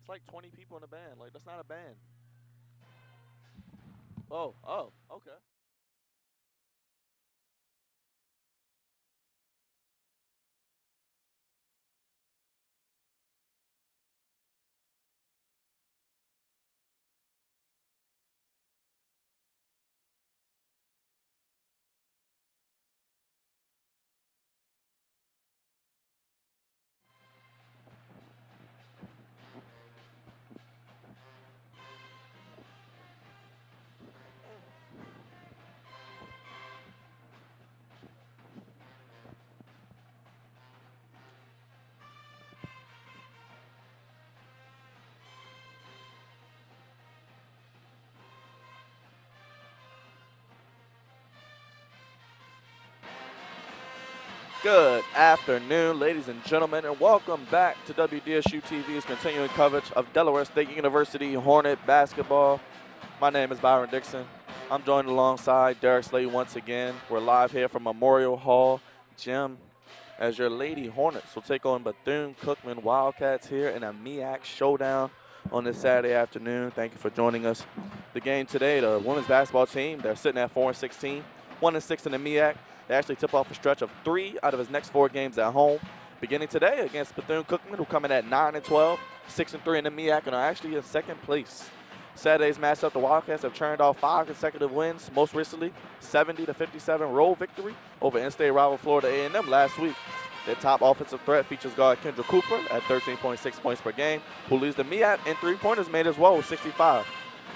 It's like 20 people in a band. Like, that's not a band. Oh, okay. Good afternoon, ladies and gentlemen, and welcome back to WDSU-TV's continuing coverage of Delaware State University Hornet basketball. My name is Byron Dixon. I'm joined alongside Derek Slade once again. We're live here from Memorial Hall Gym as your Lady Hornets will take on Bethune-Cookman Wildcats here in a MEAC showdown on this Saturday afternoon. Thank you for joining us. The game today, the women's basketball team, they're sitting at 4-16, 1-6 in the MEAC. They actually tip off a stretch of 3 out of his next 4 games at home. Beginning today against Bethune-Cookman, who come in at 9-12, 6-3 in the MEAC, and are actually in second place. Saturday's matchup, the Wildcats have churned off 5 consecutive wins, most recently 70-57 road victory over in-state rival Florida A&M last week. Their top offensive threat features guard Kendra Cooper at 13.6 points per game, who leads the MEAC in three-pointers made as well with 65.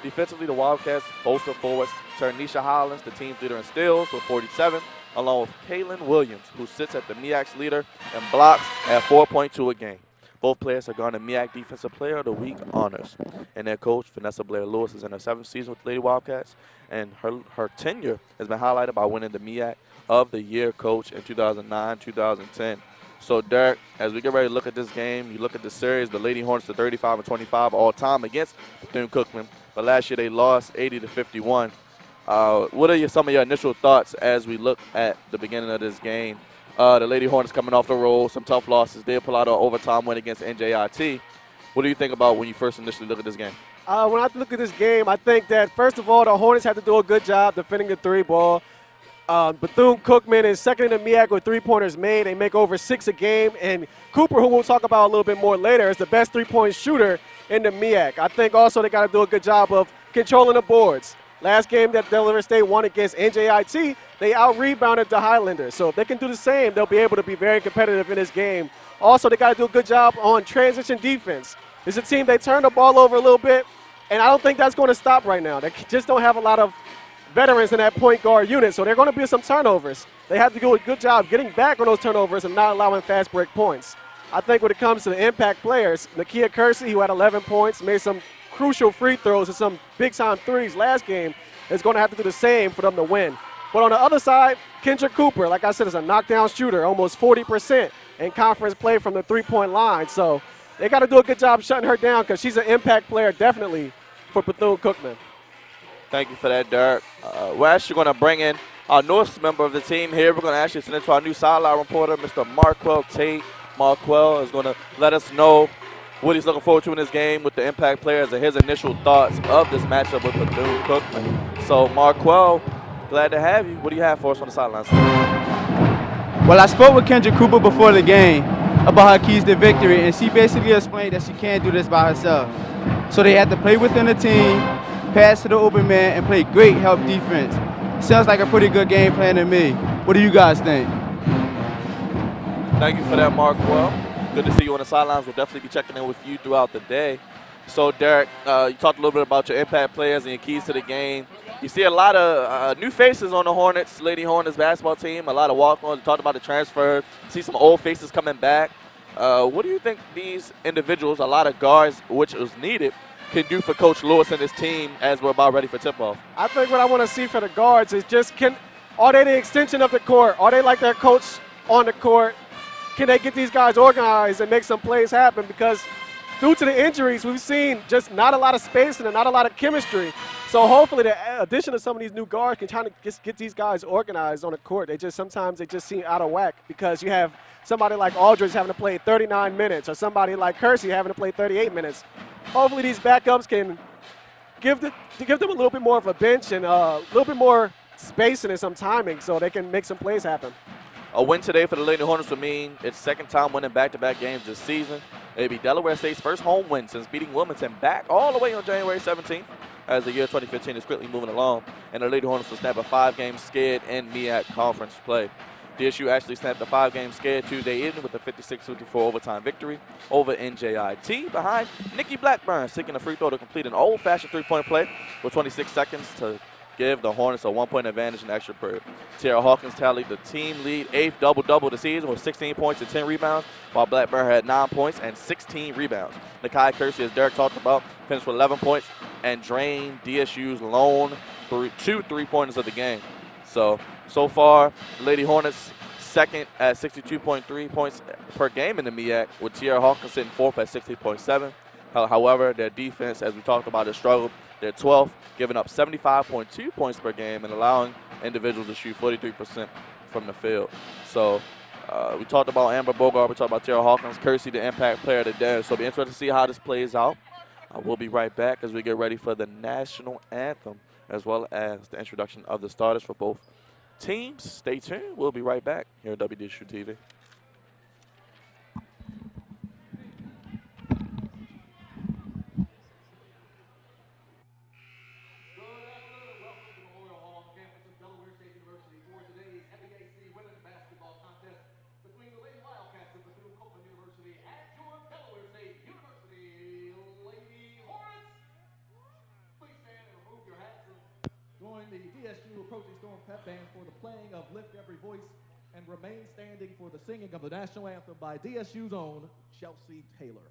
Defensively, the Wildcats bolster forwards Ternisha Hollins, the team's leader in steals, with 47, along with Kaylin Williams, who sits at the MEAC's leader in blocks at 4.2 a game. Both players have gone to MEAC Defensive Player of the Week honors. And their coach, Vanessa Blair-Lewis, is in her 7th season with the Lady Wildcats, and her tenure has been highlighted by winning the MEAC of the Year coach in 2009-2010. So, Derek, as we get ready to look at this game, you look at the series, the Lady Hornets are 35-25 all-time against Bethune-Cookman, but last year they lost 80-51. What are some of your initial thoughts as we look at the beginning of this game? The Lady Hornets coming off the roll, some tough losses. They pull out an overtime win against NJIT. What do you think about when you first initially look at this game? When I look at this game, I think that, first of all, the Hornets have to do a good job defending the three ball. Bethune-Cookman is second in the MEAC with three-pointers made. They make over 6 a game. And Cooper, who we'll talk about a little bit more later, is the best three-point shooter in the MEAC. I think also they got to do a good job of controlling the boards. Last game that Delaware State won against NJIT, they out-rebounded the Highlanders. So if they can do the same, they'll be able to be very competitive in this game. Also, they got to do a good job on transition defense. It's a team, they turn the ball over a little bit, and I don't think that's going to stop right now. They just don't have a lot of veterans in that point guard unit, so there are going to be some turnovers. They have to do a good job getting back on those turnovers and not allowing fast break points. I think when it comes to the impact players, Nakia Kersey, who had 11 points, made some crucial free throws and some big-time threes last game, is going to have to do the same for them to win. But on the other side, Kendra Cooper, like I said, is a knockdown shooter, almost 40% in conference play from the three-point line. So they got to do a good job shutting her down because she's an impact player definitely for Bethune-Cookman. Thank you for that, Derek. We're actually going to bring in our newest member of the team here. We're going to actually send it to our new sideline reporter, Mr. Marquell Tate. Marquell is going to let us know what he's looking forward to in this game with the impact players and his initial thoughts of this matchup with Bethune-Cookman. So, Marquell, glad to have you. What do you have for us on the sidelines? Well, I spoke with Kendra Cooper before the game about her keys to victory, and she basically explained that she can't do this by herself. So they had to play within the team, pass to the open man, and play great help defense. Sounds like a pretty good game plan to me. What do you guys think? Thank you for that, Marquell. Good to see you on the sidelines. We'll definitely be checking in with you throughout the day. So, Derek, you talked a little bit about your impact players and your keys to the game. You see a lot of new faces on the Hornets, Lady Hornets basketball team, a lot of walk-ons. You talked about the transfer. See some old faces coming back. What do you think these individuals, a lot of guards, which was needed, can do for Coach Lewis and his team as we're about ready for tip-off? I think what I want to see for the guards is just are they the extension of the court? Are they like their coach on the court? Can they get these guys organized and make some plays happen? Because due to the injuries, we've seen just not a lot of space and not a lot of chemistry. So hopefully the addition of some of these new guards can try to just get these guys organized on the court. Sometimes they just seem out of whack because you have somebody like Aldridge having to play 39 minutes or somebody like Kersey having to play 38 minutes. hopefully these backups can give them a little bit more of a bench and a little bit more spacing and some timing so they can make some plays happen. A win today for the Lady Hornets would mean its second time winning back-to-back games this season. It'd be Delaware State's first home win since beating Wilmington back all the way on January 17th as the year 2015 is quickly moving along, and the Lady Hornets will snap a 5-game skid in MEAC conference play. DSU actually snapped a 5-game skid Tuesday evening with a 56-54 overtime victory over NJIT behind Nikki Blackburn seeking a free throw to complete an old-fashioned three-point play with 26 seconds to give the Hornets a 1-point advantage in extra period. Tara Hawkins tallied the team lead 8th double-double of the season with 16 points and 10 rebounds, while Blackburn had 9 points and 16 rebounds. Nakai Kersey, as Derek talked about, finished with 11 points and drained DSU's lone 2 3-pointers of the game. So far, the Lady Hornets second at 62.3 points per game in the MEAC, with Tara Hawkins sitting fourth at 60.7. However, their defense, as we talked about, has struggled. They're 12th, giving up 75.2 points per game and allowing individuals to shoot 43% from the field. So we talked about Amber Bogart, we talked about Tara Hawkins, Kersey, the impact player of the day. So it'll be interesting to see how this plays out. We'll be right back as we get ready for the national anthem as well as the introduction of the starters for both teams. Stay tuned. We'll be right back here at WDSU-TV. Women's basketball contest between the Lady Wildcats of Bethune-Cookman-Women and your Delaware State University Lady Hornets. Please stand and remove your hats and join the DSU Approaching Storm Pep Band for the playing of Lift Every Voice, and remain standing for the singing of the national anthem by DSU's own Chelsea Taylor.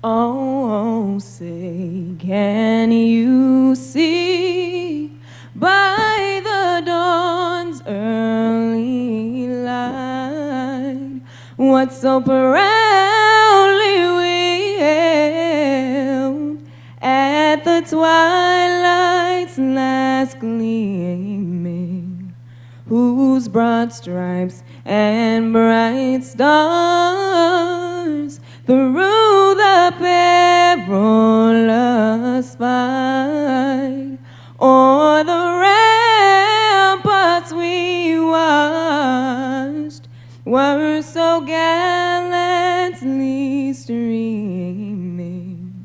Oh, say, can you see by the dawn's early light what so proudly we hailed at the twilight's last gleaming, whose broad stripes and bright stars through the perilous fight o'er the ramparts we watched were so gallantly streaming,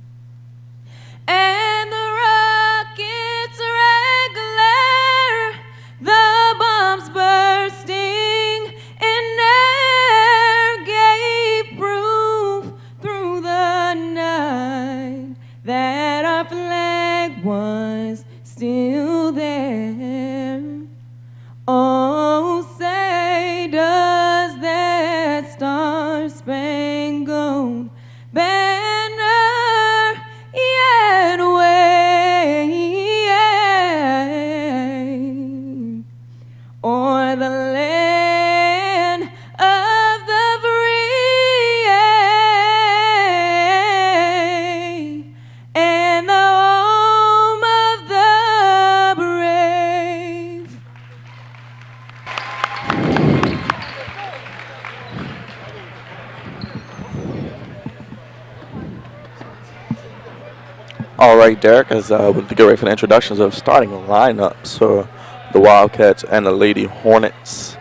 and the rockets' red glare, the bombs bursting in air, gave proof through the night that our flag was still there. Oh, say, does that star All right, Derek, as we get ready for the introductions of starting lineups for the Wildcats and the Lady Hornets.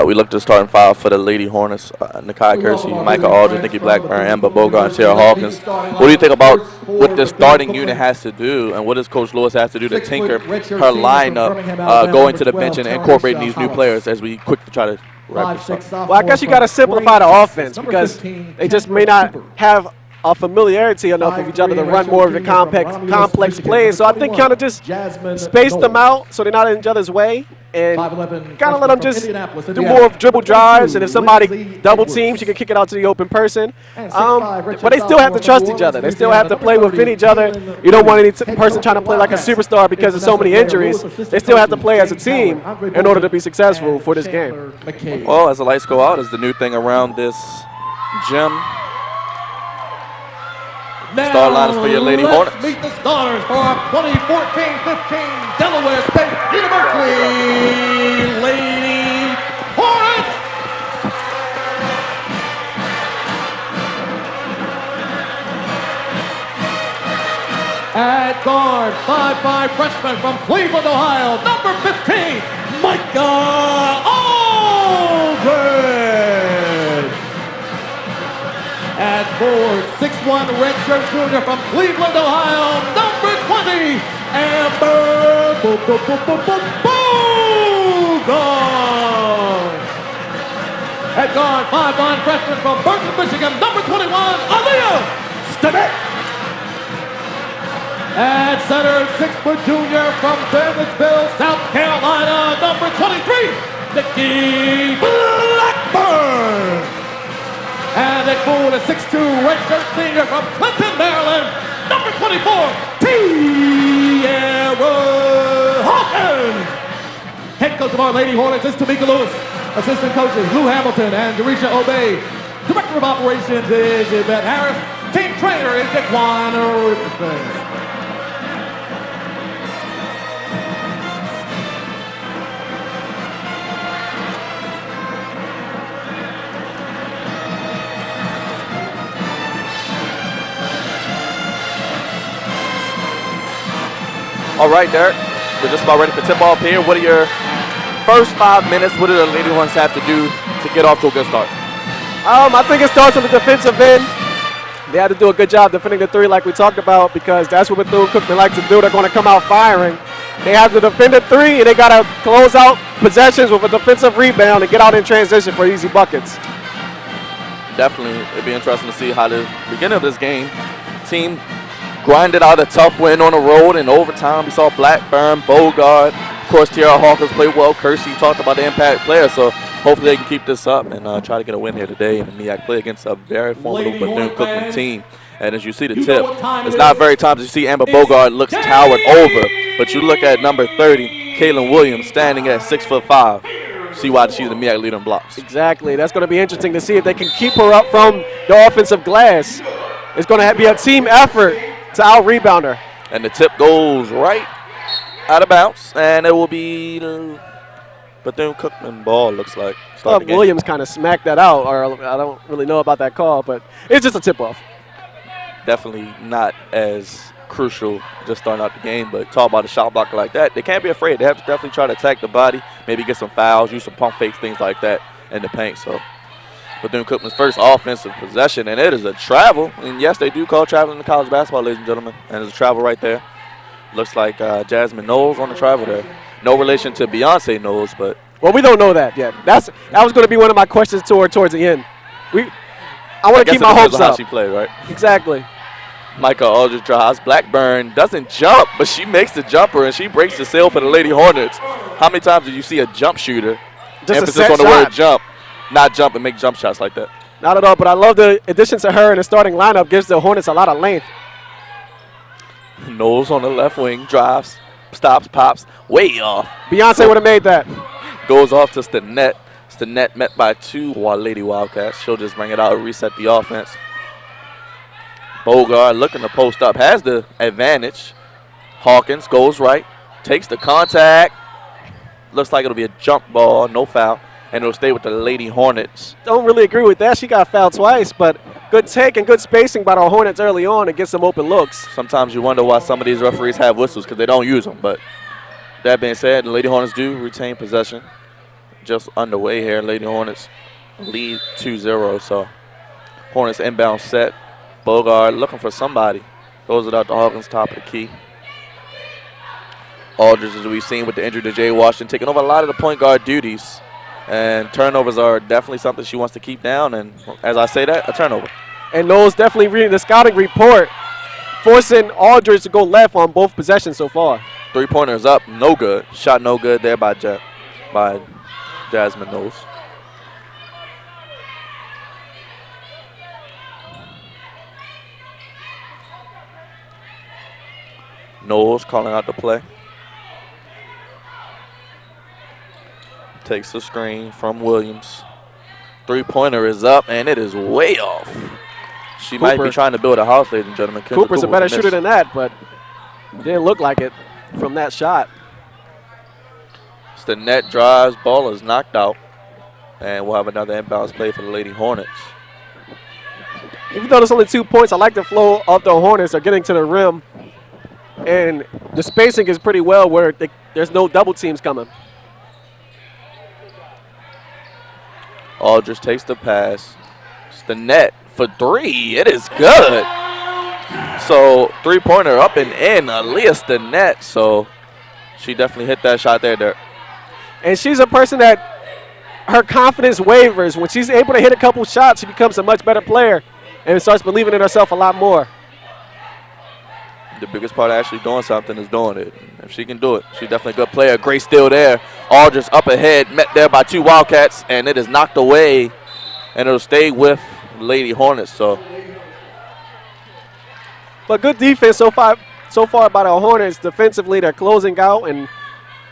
We look to starting five for the Lady Hornets: Nakai Kersey, Micah Aldridge, Nikki Blackburn, Amber Bogart, and Tara Hawkins. What do you think about what the starting unit has to do, and what does Coach Lewis have to do to tinker her lineup, going to the bench and incorporating these new players as we quickly try to wrap this up? Well, I guess you got to simplify the offense because they just may not have a familiarity enough with each other to run more of the complex plays. So I think kind of just space them out so they're not in each other's way and kind of let them just do more of dribble drives. And if somebody double teams, you can kick it out to the open person. But they still have to trust each other. They still have to play within each other. You don't want any person trying to play like a superstar because of so many injuries. They still have to play as a team in order to be successful for this game. Well, as the lights go out, is the new thing around this gym. Start lineups for your Lady Hornets. Meet the stars for our 2014-15 Delaware State University Lady Hornets. At guard, 5'5" freshman from Cleveland, Ohio, number 15, Micah Aldridge. At forward, 6'1" redshirt junior from Cleveland, Ohio, number 20, Amber Bogart. At guard, 5'9" freshman from Burton, Michigan, number 21, Aaliyah Stinnett. At center, 6' junior from Burnsville, South Carolina, number 23, Nikki Blackburn. And at forward, a 6'2" redshirt senior from Clinton, Maryland, number 24, Tara Hawkins. Head coach of our Lady Hornets is Tamika Lewis. Assistant coaches Lou Hamilton and Derisha Obey. Director of operations is Yvette Harris. Team trainer is Daquan Richardson. All right, Derek, we're just about ready for tip-off here. What are your first 5 minutes? What do the Lady Hornets have to do to get off to a good start? I think it starts on the defensive end. They have to do a good job defending the three like we talked about because that's what Bethune-Cookman likes to do. They're going to come out firing. They have to defend the three, and they got to close out possessions with a defensive rebound and get out in transition for easy buckets. Definitely, it'd be interesting to see how the beginning of this game team grinded out a tough win on the road in overtime. We saw Blackburn, Bogart, of course, Tara Hawkins played well. Kersey talked about the impact player, so hopefully they can keep this up and try to get a win here today in the MEAC play against a very formidable Bethune-Cookman team. And as you see the tip, it's not very times you see Amber Bogart looks towered over, but you look at number 30, Kaylin Williams, standing at 6'5". See why she's the MEAC leader in blocks. Exactly. That's going to be interesting to see if they can keep her up from the offensive glass. It's going to be a team effort to out-rebound her. And the tip goes right out of bounds, and it will be Bethune-Cookman ball, looks like. Williams kind of smacked that out, or I don't really know about that call, but it's just a tip-off. Definitely not as crucial just starting out the game, but talk about a shot blocker like that. They can't be afraid. They have to definitely try to attack the body, maybe get some fouls, use some pump fakes, things like that in the paint. So Bethune-Cookman's first offensive possession, and it is a travel. And yes, they do call traveling in college basketball, ladies and gentlemen, and there's a travel right there. Looks like Jasmine Knowles on the travel there. No relation to Beyonce Knowles, but. Well, we don't know that yet. That was going to be one of my questions to her towards the end. I want to keep my hopes up. How she played, right? Exactly. Micah Aldridge drives. Blackburn doesn't jump, but she makes the jumper, and she breaks the seal for the Lady Hornets. How many times did you see a jump shooter, just emphasis on the word jump, not jump and make jump shots like that? Not at all, but I love the addition to her in the starting lineup. Gives the Hornets a lot of length. Knowles on the left wing, drives, stops, pops, way off. Beyonce would have made that. Goes off to Stinnett. Stinnett met by two Lady Wildcats. She'll just bring it out and reset the offense. Bogart looking to post up, has the advantage. Hawkins goes right, takes the contact. Looks like it'll be a jump ball, no foul, and it'll stay with the Lady Hornets. Don't really agree with that. She got fouled twice, but good take and good spacing by the Hornets early on to get some open looks. Sometimes you wonder why some of these referees have whistles because they don't use them. But that being said, the Lady Hornets do retain possession. Just underway here. Lady Hornets lead 2-0. So Hornets inbound set. Bogart looking for somebody. Throws it out to Hawkins, top of the key. Aldridge, as we've seen with the injury to Jay Washington, taking over a lot of the point guard duties. And turnovers are definitely something she wants to keep down. And as I say that, a turnover. And Knowles definitely reading the scouting report, forcing Aldridge to go left on both possessions so far. Three-pointer is up, no good. Shot no good there by Jasmine Knowles. Knowles calling out the play. Takes the screen from Williams. Three-pointer is up, and it is way off. She might be trying to build a house, ladies and gentlemen. Cooper's a better shooter than that, but didn't look like it from that shot. It's the net drives, ball is knocked out, and we'll have another inbounds play for the Lady Hornets. Even though there's only 2 points, I like the flow of the Hornets. They're getting to the rim, and the spacing is pretty well where there's no double teams coming. Aldridge takes the pass. It's the net for three. It is good. So three-pointer up and in. Aaliyah the net. So she definitely hit that shot there, Dirk. And she's a person that her confidence wavers. When she's able to hit a couple shots, she becomes a much better player and starts believing in herself a lot more. The biggest part of actually doing something is doing it. If she can do it, she's definitely a good player. Great steal there. Aldridge up ahead, met there by two Wildcats, and it is knocked away, and it'll stay with Lady Hornets. So, but good defense so far by the Hornets. Defensively, they're closing out, and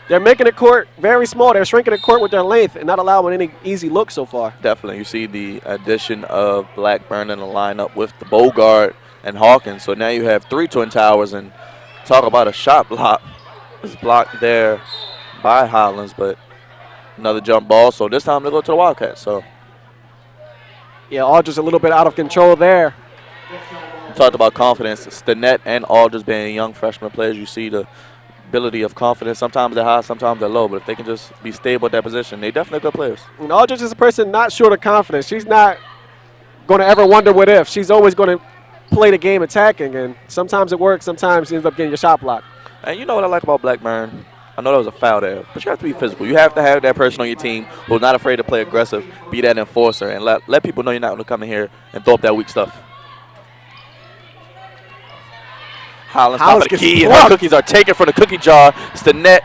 they're making the court very small. They're shrinking the court with their length and not allowing any easy looks so far. Definitely. You see the addition of Blackburn in the lineup with the Bogart and Hawkins. So now you have three Twin Towers, and talk about a shot block. It's blocked there by Hollins, but another jump ball. So this time they go to the Wildcats. So yeah, Aldridge a little bit out of control there. We talked about confidence. Stinnett and Aldridge being young freshman players. You see the ability of confidence. Sometimes they're high, sometimes they're low, but if they can just be stable at that position, they definitely good players. And Aldridge is a person not short of confidence. She's not going to ever wonder what if. She's always going to play the game attacking, and sometimes it works, sometimes she ends up getting your shot blocked. And you know what I like about Blackburn? I know that was a foul there, but you have to be physical. You have to have that person on your team who's not afraid to play aggressive, be that enforcer, and let people know you're not going to come in here and throw up that weak stuff. Hollins top of the key, and her cookies are taken from the cookie jar. It's the net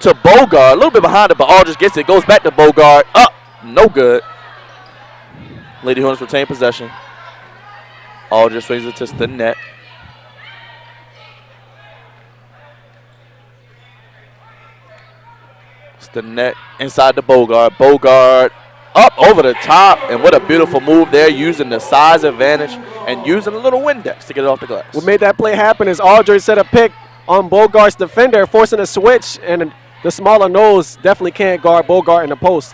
to Bogart. A little bit behind it, but Aldridge gets it. Goes back to Bogart. Up. No good. Lady Hornets retain possession. Aldridge swings it to the net. It's the net inside the Bogart. Bogart up over the top, and what a beautiful move there, using the size advantage and using a little Windex to get it off the glass. What made that play happen is Aldridge set a pick on Bogart's defender, forcing a switch, and the smaller nose definitely can't guard Bogart in the post.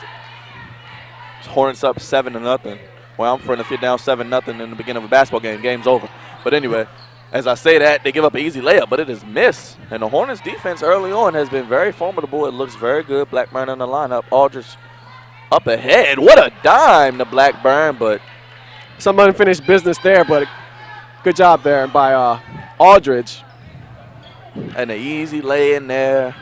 Hornets up 7-0. Well, I'm from if you're down 7-0 in the beginning of a basketball game, game's over. But anyway, as I say that, they give up an easy layup, but it is missed. And the Hornets defense early on has been very formidable. It looks very good. Blackburn in the lineup. Aldridge up ahead. What a dime to Blackburn, but some unfinished business there, but good job there by Aldridge. And an easy lay in there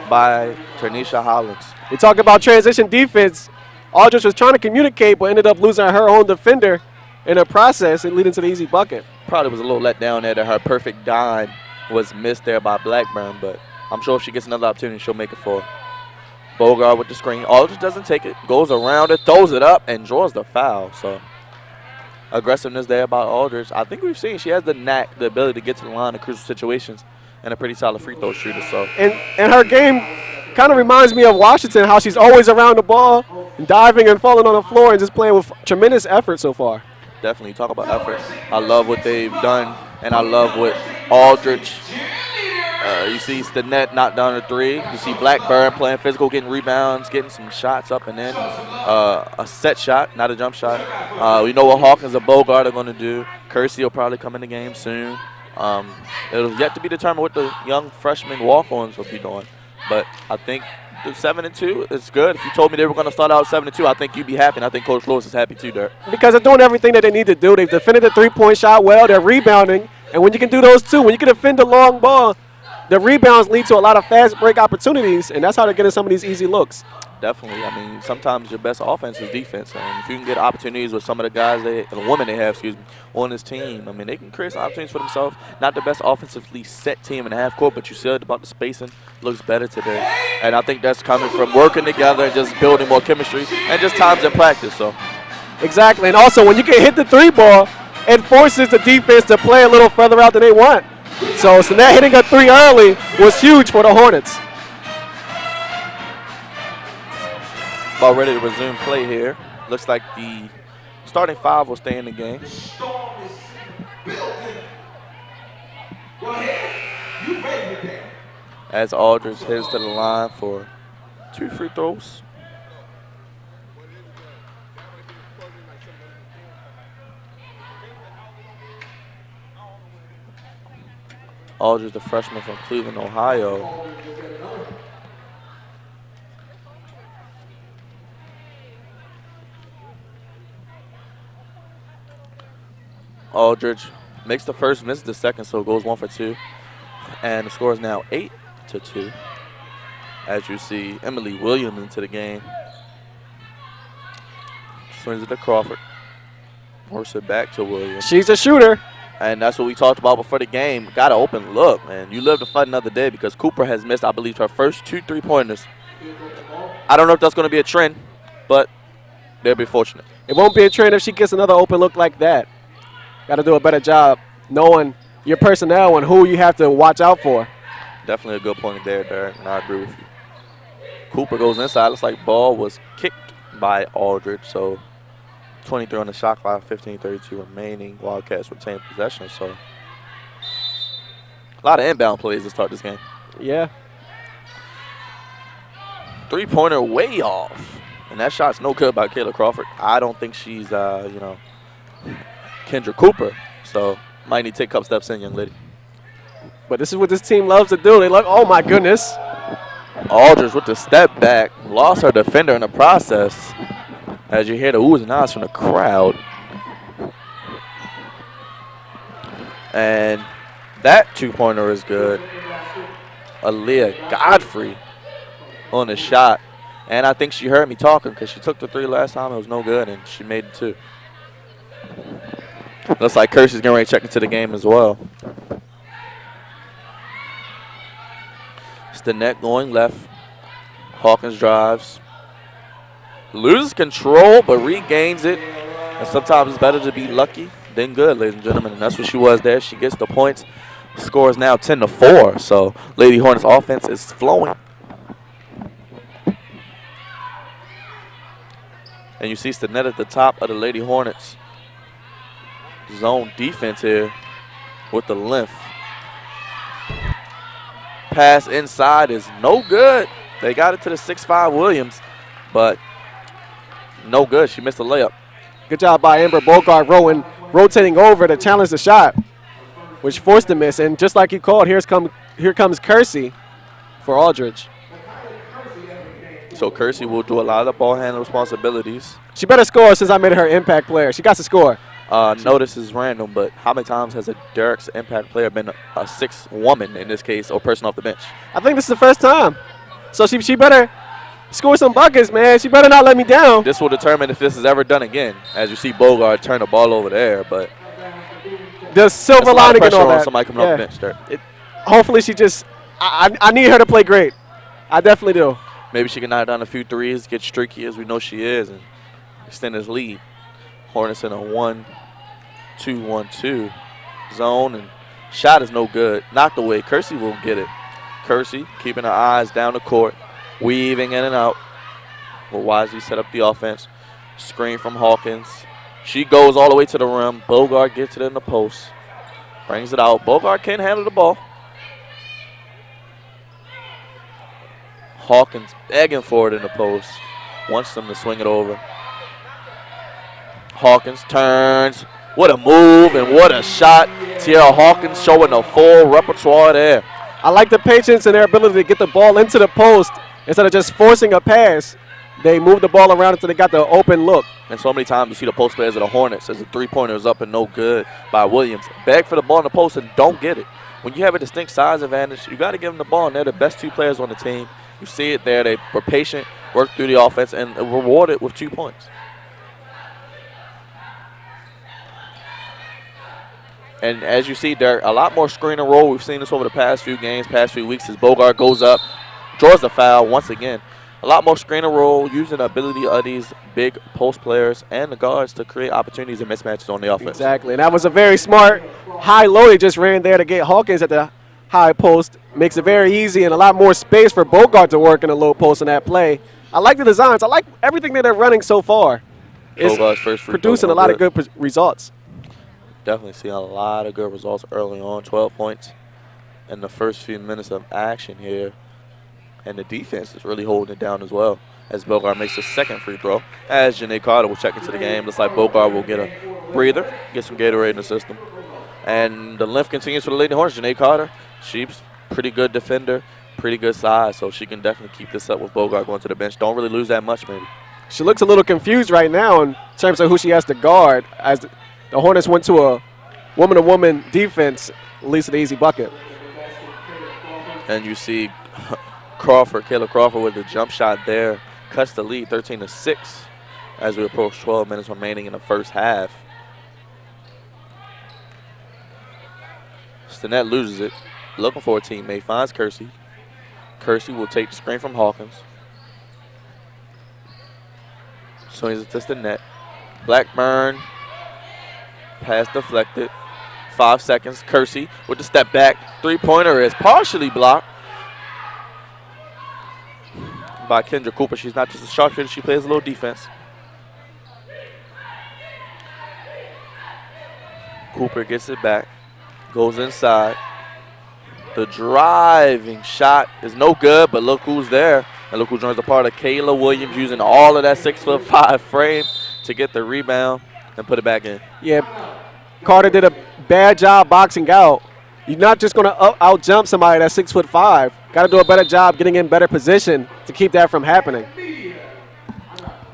by Ternisha Hollins. We talk about transition defense. Aldridge was trying to communicate, but ended up losing her own defender in the process and leading to the easy bucket. Probably was a little let down there that her perfect dime was missed there by Blackburn, but I'm sure if she gets another opportunity, she'll make it for her. Bogart with the screen. Aldridge doesn't take it, goes around it, throws it up, and draws the foul. So aggressiveness there by Aldridge. I think we've seen she has the knack, the ability to get to the line in crucial situations, and a pretty solid free throw shooter. So and her game kind of reminds me of Washington, how she's always around the ball, diving and falling on the floor and just playing with tremendous effort so far. Definitely talk about effort. I love what they've done, and I love what Aldridge You see Stinnett knock down a three. You see Blackburn playing physical, getting rebounds, getting some shots up and in. A set shot, not a jump shot. We know what Hawkins and Bogart are going to do. Kersey will probably come in the game soon. It'll yet to be determined what the young freshman walk-ons will be doing. But I think the 7-2 is good. If you told me they were going to start out 7-2, I think you'd be happy, and I think Coach Lewis is happy too, Dirk. Because they're doing everything that they need to do. They've defended the three-point shot well. They're rebounding. And when you can do those two, when you can defend the long ball, the rebounds lead to a lot of fast break opportunities, and that's how they're getting some of these easy looks. Definitely. I mean, sometimes your best offense is defense. And if you can get opportunities with some of the guys, the women they have, on this team, I mean, they can create some opportunities for themselves. Not the best offensively set team in the half court, but you said about the spacing looks better today. And I think that's coming from working together and just building more chemistry and just times in practice. So Exactly. And also, when you can hit the three ball, it forces the defense to play a little further out than they want. So that hitting a three early was huge for the Hornets. about ready to resume play here. Looks like the starting five will stay in the game. The storm is building. Go ahead. You ready to go. As Aldridge heads to the line for 2 free throws. Aldridge, the freshman from Cleveland, Ohio. Aldridge makes the first, misses the second, so it goes 1 for 2. And the score is now 8-2. As you see, Emily Williams into the game. Swings it to Crawford. Works it back to Williams. She's a shooter. And that's what we talked about before the game. Got an open look, man. You live to fight another day because Cooper has missed, I believe, her first 2 3-pointers. I don't know if that's going to be a trend, but they'll be fortunate. It won't be a trend if she gets another open look like that. Got to do a better job knowing your personnel and who you have to watch out for. Definitely a good point there, Derek, and I agree with you. Cooper goes inside. Looks like ball was kicked by Aldridge, so 23 on the shot clock, 15:32 remaining. Wildcats retain possession, so a lot of inbound plays to start this game. Yeah. 3-pointer way off, and that shot's no good by Kayla Crawford. I don't think she's, Kendra Cooper, so might need to take a couple steps in, young lady. But this is what this team loves to do. They love, oh my goodness. Aldridge with the step back, lost her defender in the process. As you hear the oohs and ahs from the crowd. And that 2-pointer is good. Aaliyah Godfrey on the shot. And I think she heard me talking because she took the 3 last time. It was no good, and she made it 2. Looks like Kersey's getting ready to check into the game as well. It's the net going left. Hawkins drives. Loses control, but regains it. And sometimes it's better to be lucky than good, ladies and gentlemen. And that's what she was there. She gets the points. Score is now 10-4. So Lady Hornets offense is flowing. And you see Stinnett at the top of the Lady Hornets zone defense here with the length. Pass inside is no good. They got it to the 6'5" Williams, but no good. She missed a layup. Good job by Amber Bogart rotating over to challenge the shot, which forced the miss. And just like you called, here comes Kersey for Aldridge. So Kersey will do a lot of the ball handling responsibilities. She better score since I made her impact player. She got to score. Notice is random, but how many times has a Derek's impact player been a 6th woman in this case, or person off the bench? I think this is the first time. So she better score some buckets, man. She better not let me down. This will determine if this is ever done again. As you see Bogart turn the ball over there, but The silver lining and all on that. somebody coming off the bench there. Hopefully she just I need her to play great. I definitely do. Maybe she can knock down a few threes, get streaky as we know she is, and extend his lead. Hornets in a 1-2-1-2 zone, and shot is no good. Knocked away. Kersey will get it. Kersey keeping her eyes down the court, weaving in and out. Will wisely set up the offense. Screen from Hawkins. She goes all the way to the rim. Bogart gets it in the post. Brings it out. Bogart can't handle the ball. Hawkins begging for it in the post. Wants them to swing it over. Hawkins turns. What a move and what a shot. Tierra Hawkins showing the full repertoire there. I like the patience and their ability to get the ball into the post instead of just forcing a pass. They moved the ball around until they got the open look. And so many times you see the post players of the Hornets as the three-pointer is up and no good by Williams. Beg for the ball in the post and don't get it. When you have a distinct size advantage, you got to give them the ball, and they're the best two players on the team. You see it there. They were patient, worked through the offense, and rewarded with 2 points. And as you see, Derek, a lot more screen and roll. We've seen this over the past few games, past few weeks as Bogart goes up, draws the foul once again. A lot more screen and roll, using the ability of these big post players and the guards to create opportunities and mismatches on the offense. Exactly, and that was a very smart high-low they just ran there to get Hawkins at the high post. Makes it very easy and a lot more space for Bogart to work in the low post in that play. I like the designs. I like everything that they're running so far. It's Bogart's first free producing a lot of good results. Definitely see a lot of good results early on. 12 points in the first few minutes of action here. And the defense is really holding it down as well as Bogart makes the second free throw. As Janae Carter will check into the game. Looks like Bogart will get a breather, get some Gatorade in the system. And the length continues for the Lady Hornets. Janae Carter, she's pretty good defender, pretty good size, so she can definitely keep this up with Bogart going to the bench. Don't really lose that much, maybe. She looks a little confused right now in terms of who she has to guard as the Hornets went to a woman-to-woman defense, at least an easy bucket. And you see Crawford, Kayla Crawford with the jump shot there, cuts the lead 13-6 as we approach 12 minutes remaining in the first half. Stinnett loses it, looking for a teammate, finds Kersey. Kersey will take the screen from Hawkins. Swings it to Stinnett. Blackburn, pass deflected. 5 seconds, Kersey with the step back. Three-pointer is partially blocked by Kendra Cooper. She's not just a sharpshooter, she plays a little defense. Cooper gets it back, goes inside. The driving shot is no good, but look who's there. And look who joins the part of Kayla Williams, using all of that 6'5" frame to get the rebound and put it back in. Yeah, Carter did a bad job boxing out. You're not just going to out-jump somebody that's 6'5". Got to do a better job getting in better position to keep that from happening.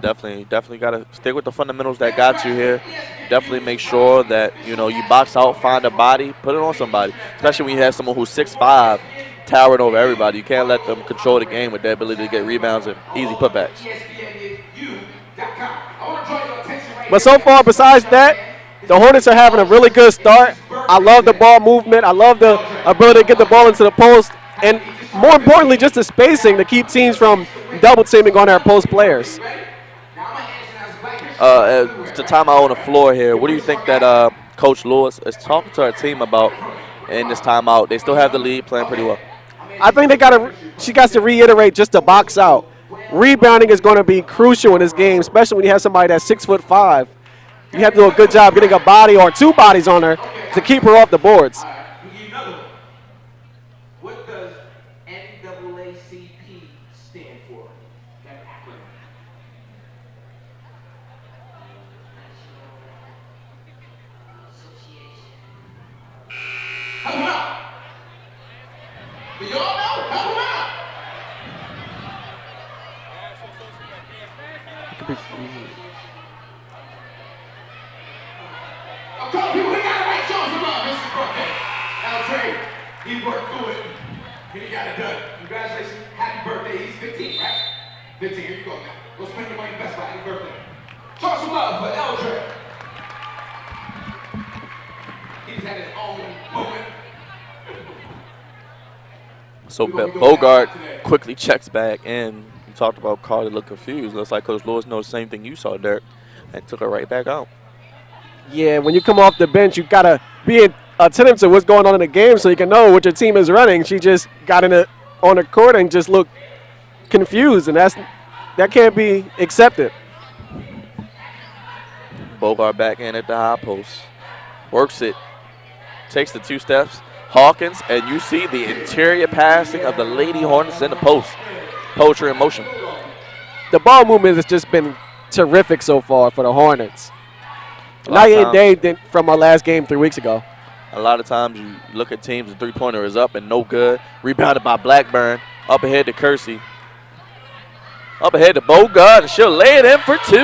Definitely got to stick with the fundamentals that got you here. Definitely make sure that, you box out, find a body, put it on somebody. Especially when you have someone who's 6'5", towering over everybody. You can't let them control the game with their ability to get rebounds and easy putbacks. But so far, besides that, the Hornets are having a really good start. I love the ball movement. I love the ability to get the ball into the post. And more importantly, just the spacing to keep teams from double teaming on their post players. The timeout on the floor here, what do you think that Coach Lewis is talking to our team about in this timeout? They still have the lead, playing pretty well. I think she got to reiterate just to box out. Rebounding is going to be crucial in this game, especially when you have somebody that's 6'5". You have to do a good job getting a body or two bodies on her to keep her off the boards. What does NAACP stand for? That acronym. Help him out. Do y'all know? Help him out. I'm telling people, he got it right. Show some love. This is his birthday. L.J., he worked through it, and he got it done. Congratulations. Happy birthday. He's 15, right? 15. Here you go now. Go spend your money best buy. Happy birthday. Show some love for L.J. He just had his own moment. So Bogart quickly checks back in. You talked about Carter look confused. Looks like Coach Lewis knows the same thing you saw, Derek, and took her right back out. Yeah, when you come off the bench, you got to be attentive to what's going on in the game so you can know what your team is running. She just got on the court and just looked confused, and that can't be accepted. Bogart back in at the high post. Works it. Takes the 2 steps. Hawkins, and you see the interior passing of the Lady Hornets in the post. poetry in motion. The ball movement has just been terrific so far for the Hornets. A lot Night of and day from our last game 3 weeks ago. A lot of times you look at teams, the three-pointer is up and no good. Rebounded by Blackburn. Up ahead to Kersey. Up ahead to Bogart, and she'll lay it in for 2.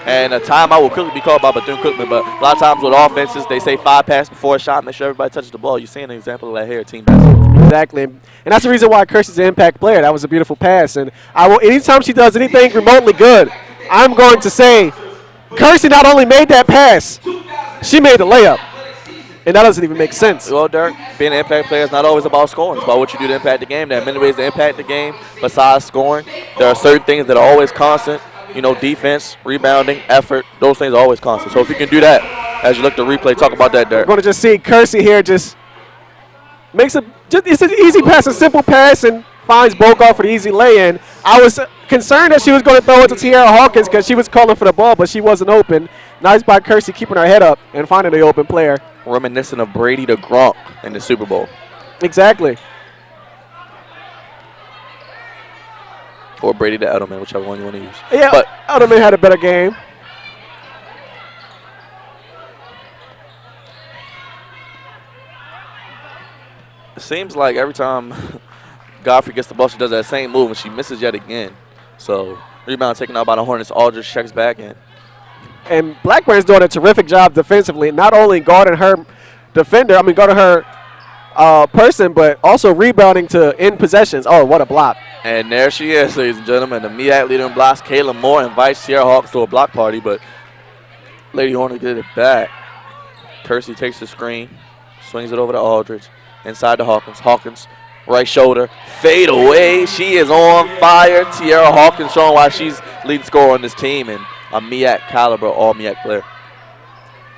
And a timeout will quickly be called by Bethune-Cookman, but a lot of times with offenses, they say 5 passes before a shot, make sure everybody touches the ball. You're seeing an example of that here, team basketball. Exactly. And that's the reason why Kersey's an impact player. That was a beautiful pass. And I will, anytime she does anything remotely good, I'm going to say Kersey not only made that pass, she made the layup. And that doesn't even make sense. Well, Dirk, being an impact player is not always about scoring. It's about what you do to impact the game. There are many ways to impact the game besides scoring. There are certain things that are always constant. You know, defense, rebounding, effort. Those things are always constant. So if you can do that, as you look to replay, talk about that, Dirk. We're going to just see Kersey here just makes it's an easy pass, a simple pass, and finds Bogart for the easy lay-in. I was concerned that she was going to throw it to Tiara Hawkins because she was calling for the ball, but she wasn't open. Nice by Kersey keeping her head up and finding the open player. Reminiscent of Brady to Gronk in the Super Bowl. Exactly. Or Brady to Edelman, whichever one you want to use. Yeah, but Edelman had a better game. it seems like every time Godfrey gets the ball, she does that same move, and she misses yet again. So rebound taken out by the Hornets. Aldridge checks back in. And Blackburn's doing a terrific job defensively, not only guarding her guarding her person, but also rebounding to end possessions. Oh, what a block. And there she is, ladies and gentlemen. The MEAC leader in blocks, Kayla Moore, invites Sierra Hawks to a block party, but Lady Hornet did it back. Kersey takes the screen, swings it over to Aldridge. Inside to Hawkins. Hawkins, right shoulder, fade away. She is on fire. Tiara Hawkins showing why she's leading scorer on this team and a MEAC caliber, all MEAC player.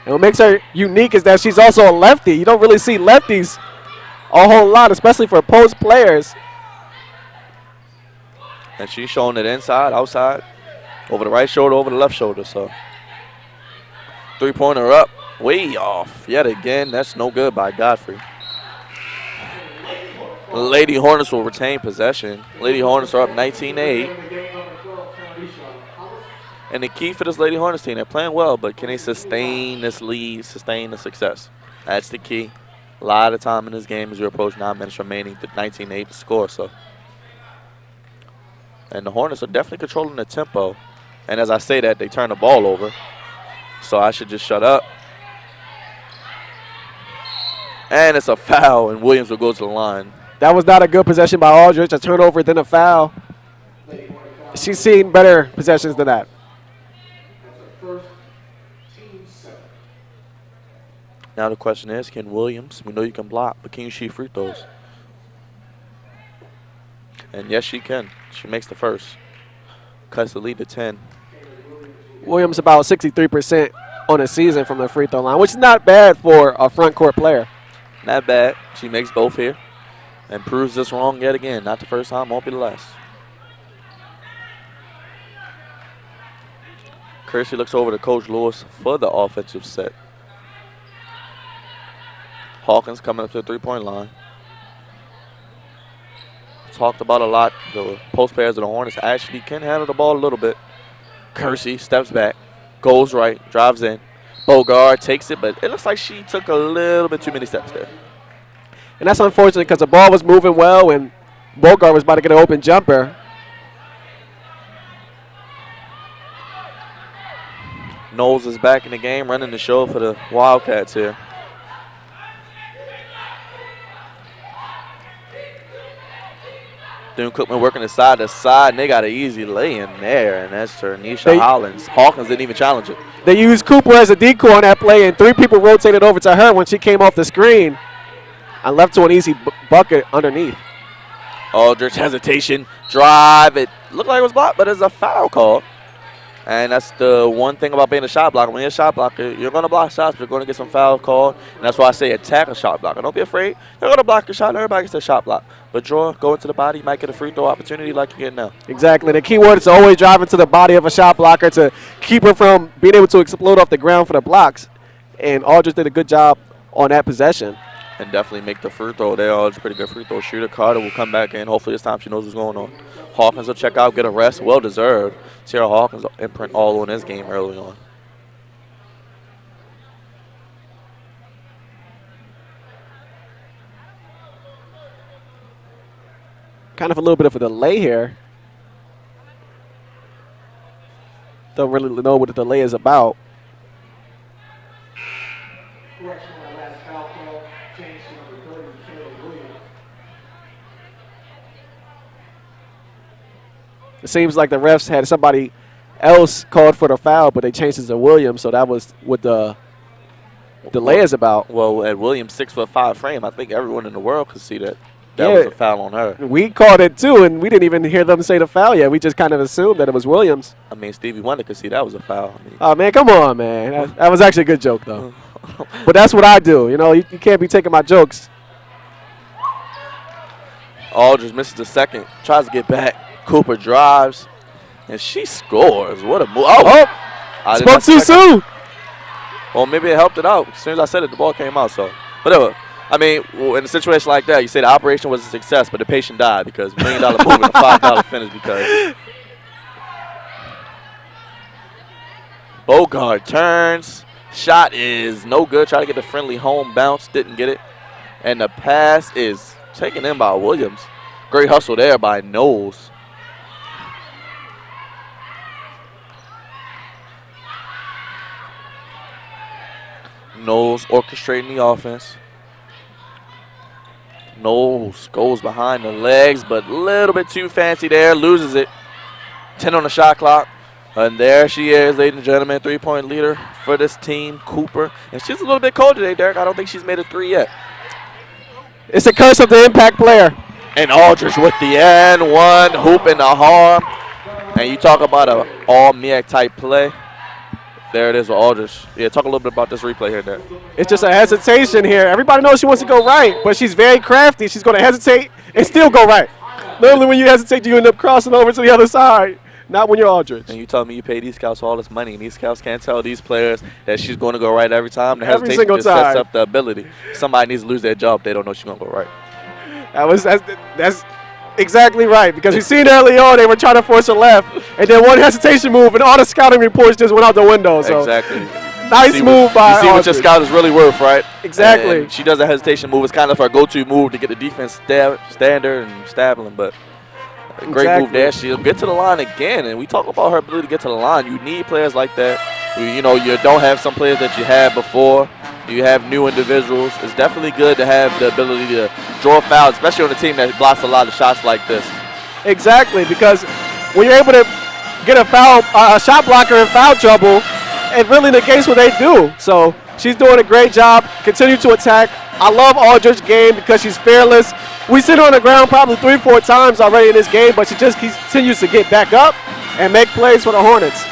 And what makes her unique is that she's also a lefty. You don't really see lefties a whole lot, especially for post players. And she's showing it inside, outside, over the right shoulder, over the left shoulder. So three-pointer up, way off. Yet again, that's no good by Godfrey. Lady Hornets will retain possession. Lady Hornets are up 19-8. And the key for this Lady Hornets team, they're playing well, but can they sustain this lead, sustain the success? That's the key. A lot of time in this game as we approach 9 minutes remaining, 19-8 to score. So, and the Hornets are definitely controlling the tempo. And as I say that, they turn the ball over. So I should just shut up. And it's a foul, and Williams will go to the line. That was not a good possession by Aldridge. A turnover, then a foul. She's seen better possessions than that. Now the question is, can Williams, we know you can block, but can you shoot free throws? And yes, she can. She makes the first. Cuts the lead to 10. Williams about 63% on the season from the free throw line, which is not bad for a front court player. Not bad. She makes both here and proves this wrong yet again. Not the first time, won't be the last. Kersey looks over to Coach Lewis for the offensive set. Hawkins coming up to the three-point line. Talked about a lot. The post players of the Hornets actually can handle the ball a little bit. Kersey steps back, goes right, drives in. Bogart takes it, but it looks like she took a little bit too many steps there. And that's unfortunate because the ball was moving well and Bogart was about to get an open jumper. Knowles is back in the game, running the show for the Wildcats here. Bethune-Cookman working the side to side, and they got an easy lay in there, and that's Ternisha Hollins. Hawkins didn't even challenge it. They used Cooper as a decoy on that play, and 3 people rotated over to her when she came off the screen and left to an easy bucket underneath. Aldridge hesitation, drive. It looked like it was blocked, but it's a foul call. And that's the one thing about being a shot blocker. When you're a shot blocker, you're going to block shots, but you're going to get some fouls called. And that's why I say attack a shot blocker. Don't be afraid. You're going to block your shot. Everybody gets a shot block. But draw, go into the body. You might get a free throw opportunity like you get now. Exactly. The key word is to always drive into the body of a shot blocker to keep her from being able to explode off the ground for the blocks. And Aldridge did a good job on that possession. and definitely make the free throw. They're all a pretty good free throw shooter. Carter will come back in. Hopefully this time she knows what's going on. Hawkins will check out, get a rest. Well deserved. Tierra Hawkins will imprint all on this game early on. Kind of a little bit of a delay here. Don't really know what the delay is about. Correction on that last foul call. Change to number 30, Caleb Williams. It seems like the refs had somebody else called for the foul, but they changed it to Williams, so that was what the delay is about. Well, at Williams' 6'5" frame, I think everyone in the world could see that was a foul on her. We called it too, and we didn't even hear them say the foul yet. We just kind of assumed that it was Williams. I mean, Stevie Wonder could see that was a foul. I mean, Oh, man, come on, man. That was actually a good joke, though. But that's what I do. You know, you can't be taking my jokes. Aldridge misses the second, tries to get back. Cooper drives, and she scores. What a move. Oh! I did Spoke not too expect that. soon. Well, maybe it helped it out. As soon as I said it, the ball came out. So, whatever. I mean, in a situation like that, you say the operation was a success, but the patient died because $1 million move and a $5 finish because Bogart turns. Shot is no good. Try to get the friendly home bounce. Didn't get it. And the pass is taken in by Williams. Great hustle there by Knowles. Knowles orchestrating the offense. Knowles goes behind the legs, but a little bit too fancy there. Loses it. 10 on the shot clock. And there she is, ladies and gentlemen, 3-point leader for this team, Cooper. And she's a little bit cold today, Derek. I don't think she's made a three yet. It's a curse of the impact player. And Aldridge with the N1, hoop in the harm. And you talk about an all-MEAC type play. There it is with Aldridge. Yeah, talk a little bit about this replay here, Derek. It's just a hesitation here. Everybody knows she wants to go right, but she's very crafty. She's going to hesitate and still go right. Normally when you hesitate, you end up crossing over to the other side. Not when you're Aldridge. And you tell me you pay these scouts all this money, and these scouts can't tell these players that she's going to go right every time. The Every hesitation single just time. sets up the ability. Somebody needs to lose their job if they don't know she's going to go right. That's exactly right, because we seen early on they were trying to force a left, and then one hesitation move, and all the scouting reports just went out the window. So Exactly. nice move by You see what your Aldridge. scout is really worth, right? Exactly. And she does a hesitation move. It's kind of her go-to move to get the defense standard and stabling, but a great move there. She'll get to the line again, and we talk about her ability to get to the line. You need players like that. You know, you don't have some players that you had before. You have new individuals. It's definitely good to have the ability to draw fouls, especially on a team that blocks a lot of shots like this. Exactly, because when you're able to get a foul, a shot blocker in foul trouble, it really negates what they do. So she's doing a great job. Continue to attack. I love Aldridge's game because she's fearless. We sit her on the ground probably 3-4 times already in this game, but she just continues to get back up and make plays for the Hornets.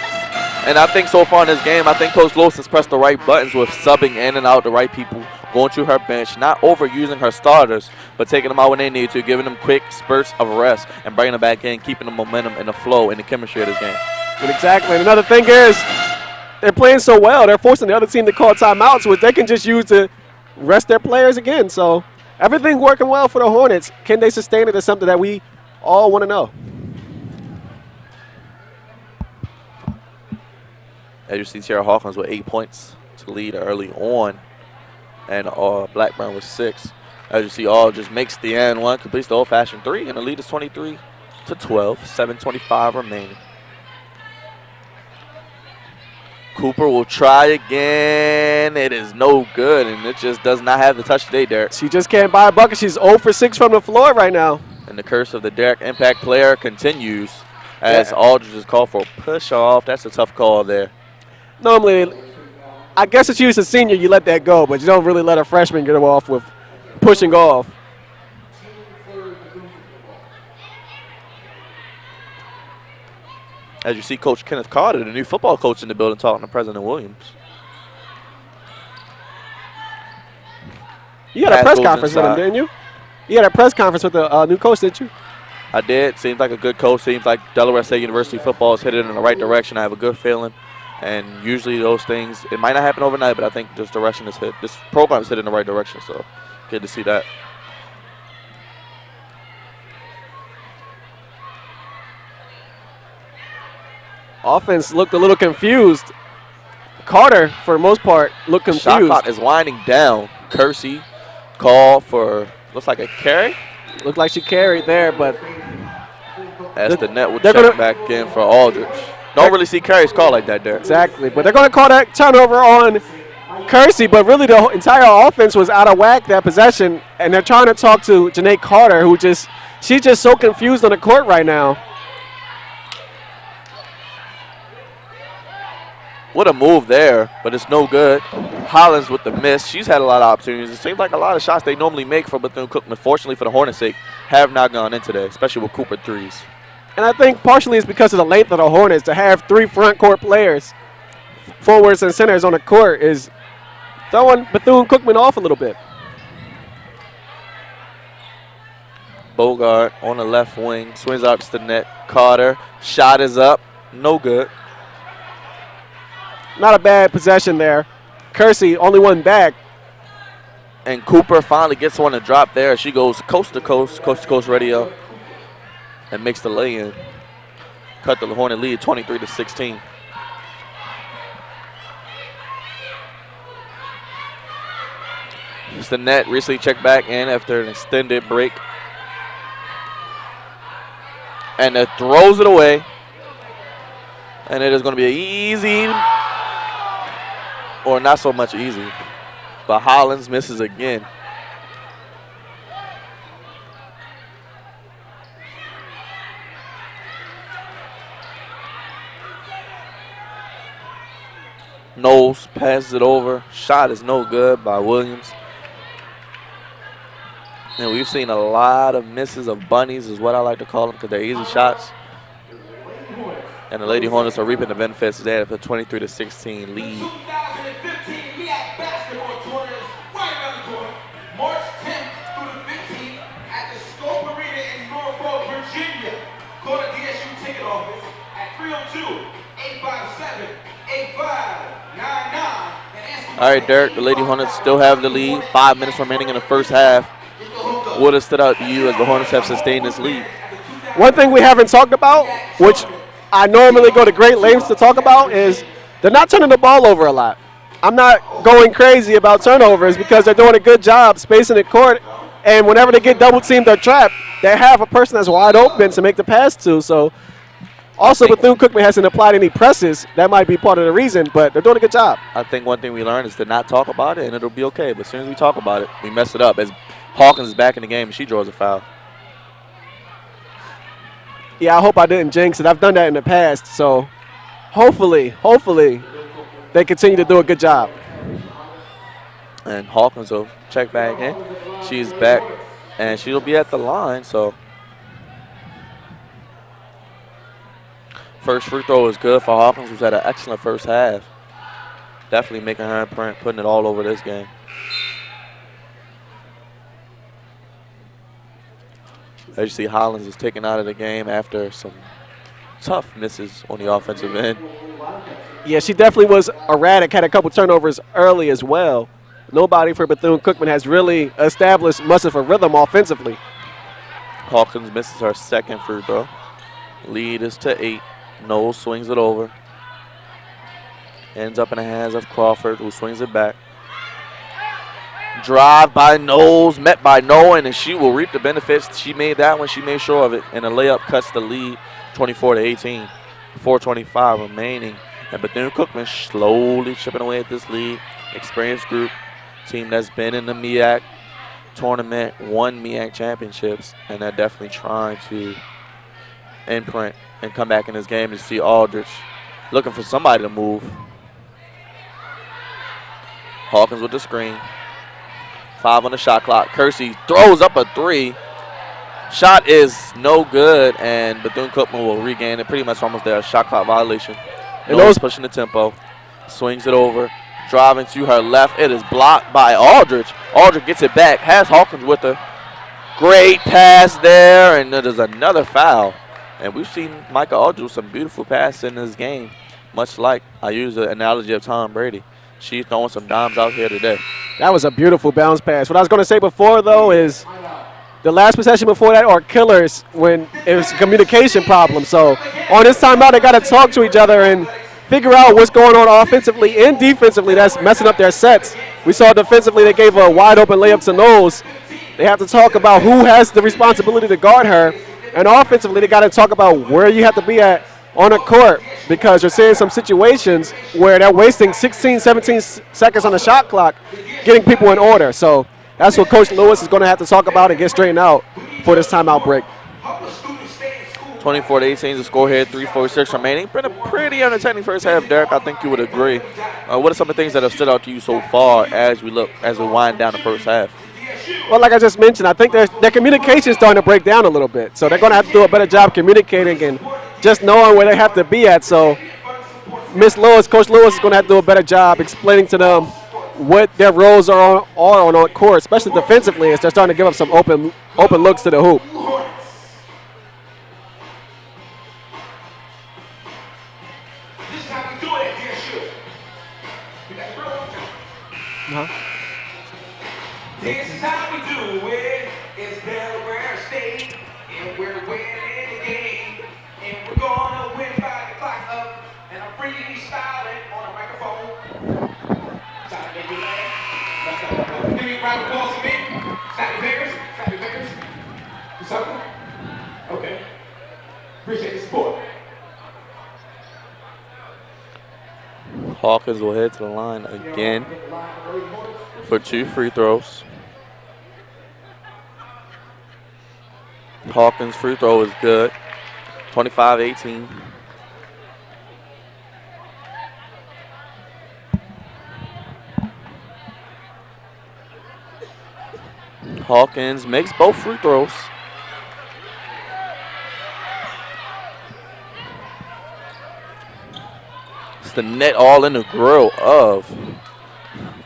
And I think so far in this game, I think Coach Lewis has pressed the right buttons with subbing in and out the right people, going through her bench, not overusing her starters, but taking them out when they need to, giving them quick spurts of rest and bringing them back in, keeping the momentum and the flow and the chemistry of this game. And exactly. And another thing is they're playing so well, they're forcing the other team to call timeouts, which they can just use to rest their players again. So everything working well for the Hornets. Can they sustain it is something that we all want to know. As you see, Tierra Hawkins with 8 points to lead early on, and Blackburn with 6. As you see, all just makes the end one, completes the old-fashioned 3, and the lead is 23-12, 7:25 remaining. Cooper will try again. It is no good, and it just does not have the touch today, Derek. She just can't buy a bucket. She's 0 for 6 from the floor right now. And the curse of the Derek impact player continues as Aldridge is called for a push-off. That's a tough call there. Normally, I guess if she was a senior, you let that go, but you don't really let a freshman get off with pushing off. As you see, Coach Kenneth Carter, the new football coach in the building, talking to President Williams. You had a press conference with him, didn't you? You had a press conference with the new coach, didn't you? I did. Seems like a good coach. Seems like Delaware State University football is headed in the right direction. I have a good feeling. And usually those things, it might not happen overnight, but I think this direction is hit. This program is headed in the right direction. So Good to see that. Offense looked a little confused. Carter, for the most part, looked confused. Shot clock is winding down. Kersey call for, looks like a carry. Looked like she carried there, but As the net will they're check gonna- back in for Aldridge. Don't really see carries called like that, Derek. exactly. But they're going to call that turnover on Kersey, but really the entire offense was out of whack that possession, and they're trying to talk to Janae Carter, who she's just so confused on the court right now. What a move there, but it's no good. Hollins with the miss. She's had a lot of opportunities. It seems like a lot of shots they normally make for Bethune-Cookman, fortunately for the Hornets' sake, have not gone in today, especially with Cooper threes. And I think partially it's because of the length of the Hornets. To have 3 front court players, forwards and centers on the court, is throwing Bethune-Cookman off a little bit. Bogart on the left wing, swings out to the net. Carter, shot is up, no good. Not a bad possession there. Kersey, only one back. And Cooper finally gets one to drop there. She goes coast to coast radio, and makes the lay-in. Cut the Hornet lead 23-16. It's the net recently checked back in after an extended break. And it throws it away. And it is going to be an easy, or not so much easy, but Hollins misses again. Knowles passes it over. Shot is no good by Williams. And we've seen a lot of misses of bunnies, is what I like to call them, because they're easy shots. And the Lady Hornets are reaping the benefits there for 23-16 lead. 2015 MEAC basketball tournament right around the corner. March 10th through the 15th at the Scope Arena in Norfolk, Virginia. Call the DSU ticket office at 302-857-8599. All right, Derek, the Lady Hornets still have the lead. 5 minutes remaining in the first half. What has stood out to you as the Hornets have sustained this lead? One thing we haven't talked about, which I normally go to great lengths to talk about, is they're not turning the ball over a lot. I'm not going crazy about turnovers because they're doing a good job spacing the court, and whenever they get double teamed or trapped, they have a person that's wide open to make the pass to. So also Bethune-Cookman hasn't applied any presses. That might be part of the reason, but they're doing a good job. I think one thing we learned is to not talk about it, and it'll be okay. But as soon as we talk about it, we mess it up. As Hawkins is back in the game, and she draws a foul. Yeah, I hope I didn't jinx it. I've done that in the past, so hopefully they continue to do a good job. And Hawkins will check back in. She's back, and she'll be at the line, so. First free throw is good for Hawkins, who's had an excellent first half. Definitely making her imprint, putting it all over this game. As you see, Hollins is taken out of the game after some tough misses on the offensive end. Yeah, she definitely was erratic, had a couple turnovers early as well. Nobody for Bethune-Cookman has really established much of a rhythm offensively. Hawkins misses her second free throw. Lead is to 8. Knowles swings it over. Ends up in the hands of Crawford, who swings it back. Drive by Knowles, met by Nolan, and she will reap the benefits. She made that one. She made sure of it. And a layup cuts the lead 24-18. 4:25 remaining. And Bethune-Cookman slowly chipping away at this lead. Experienced group. Team that's been in the MEAC tournament, won MEAC championships, and they're definitely trying to imprint and come back in this game to see Aldridge looking for somebody to move. Hawkins with the screen. 5 on the shot clock. Kersey throws up a 3. Shot is no good, and Bethune-Cookman will regain it. Pretty much almost there. Shot clock violation. And those pushing the tempo. Swings it over. Driving to her left. It is blocked by Aldridge. Aldridge gets it back. Has Hawkins with her. Great pass there, and there's another foul. And we've seen Micah Aldridge with some beautiful passes in this game. Much like I use the analogy of Tom Brady. She's throwing some dimes out here today. That was a beautiful bounce pass. What I was going to say before, though, is the last possession before that are killers when it was a communication problem. So on this timeout, they got to talk to each other and figure out what's going on offensively and defensively that's messing up their sets. We saw defensively they gave a wide open layup to Knowles. They have to talk about who has the responsibility to guard her. And offensively, they got to talk about where you have to be at on the court, because you're seeing some situations where they're wasting 16, 17 seconds on the shot clock getting people in order. So that's what Coach Lewis is going to have to talk about and get straightened out for this timeout break. 24-18 the score here, 3:46 remaining. Been a pretty entertaining first half, Derek. I think you would agree. What are some of the things that have stood out to you so far as we wind down the first half? Well, like I just mentioned, I think their communication is starting to break down a little bit. So they're going to have to do a better job communicating and just knowing where they have to be at. So Coach Lewis is going to have to do a better job explaining to them what their roles are on the court, especially defensively, as they're starting to give up some open looks to the hoop. This is how we do it at DSU. This is how we do it. It's Delaware State, and we're winning the game. And we're gonna win by the clock's up. And I'm freestyling on a microphone. Stop it, baby, man. Give me a round of applause for me. Stop your fingers. Stop your fingers. Do something? Okay. Appreciate the support. Hawkins will head to the line again for 2 free throws. Hawkins' free throw is good. 25-18. Hawkins makes both free throws. It's the net all in the grill of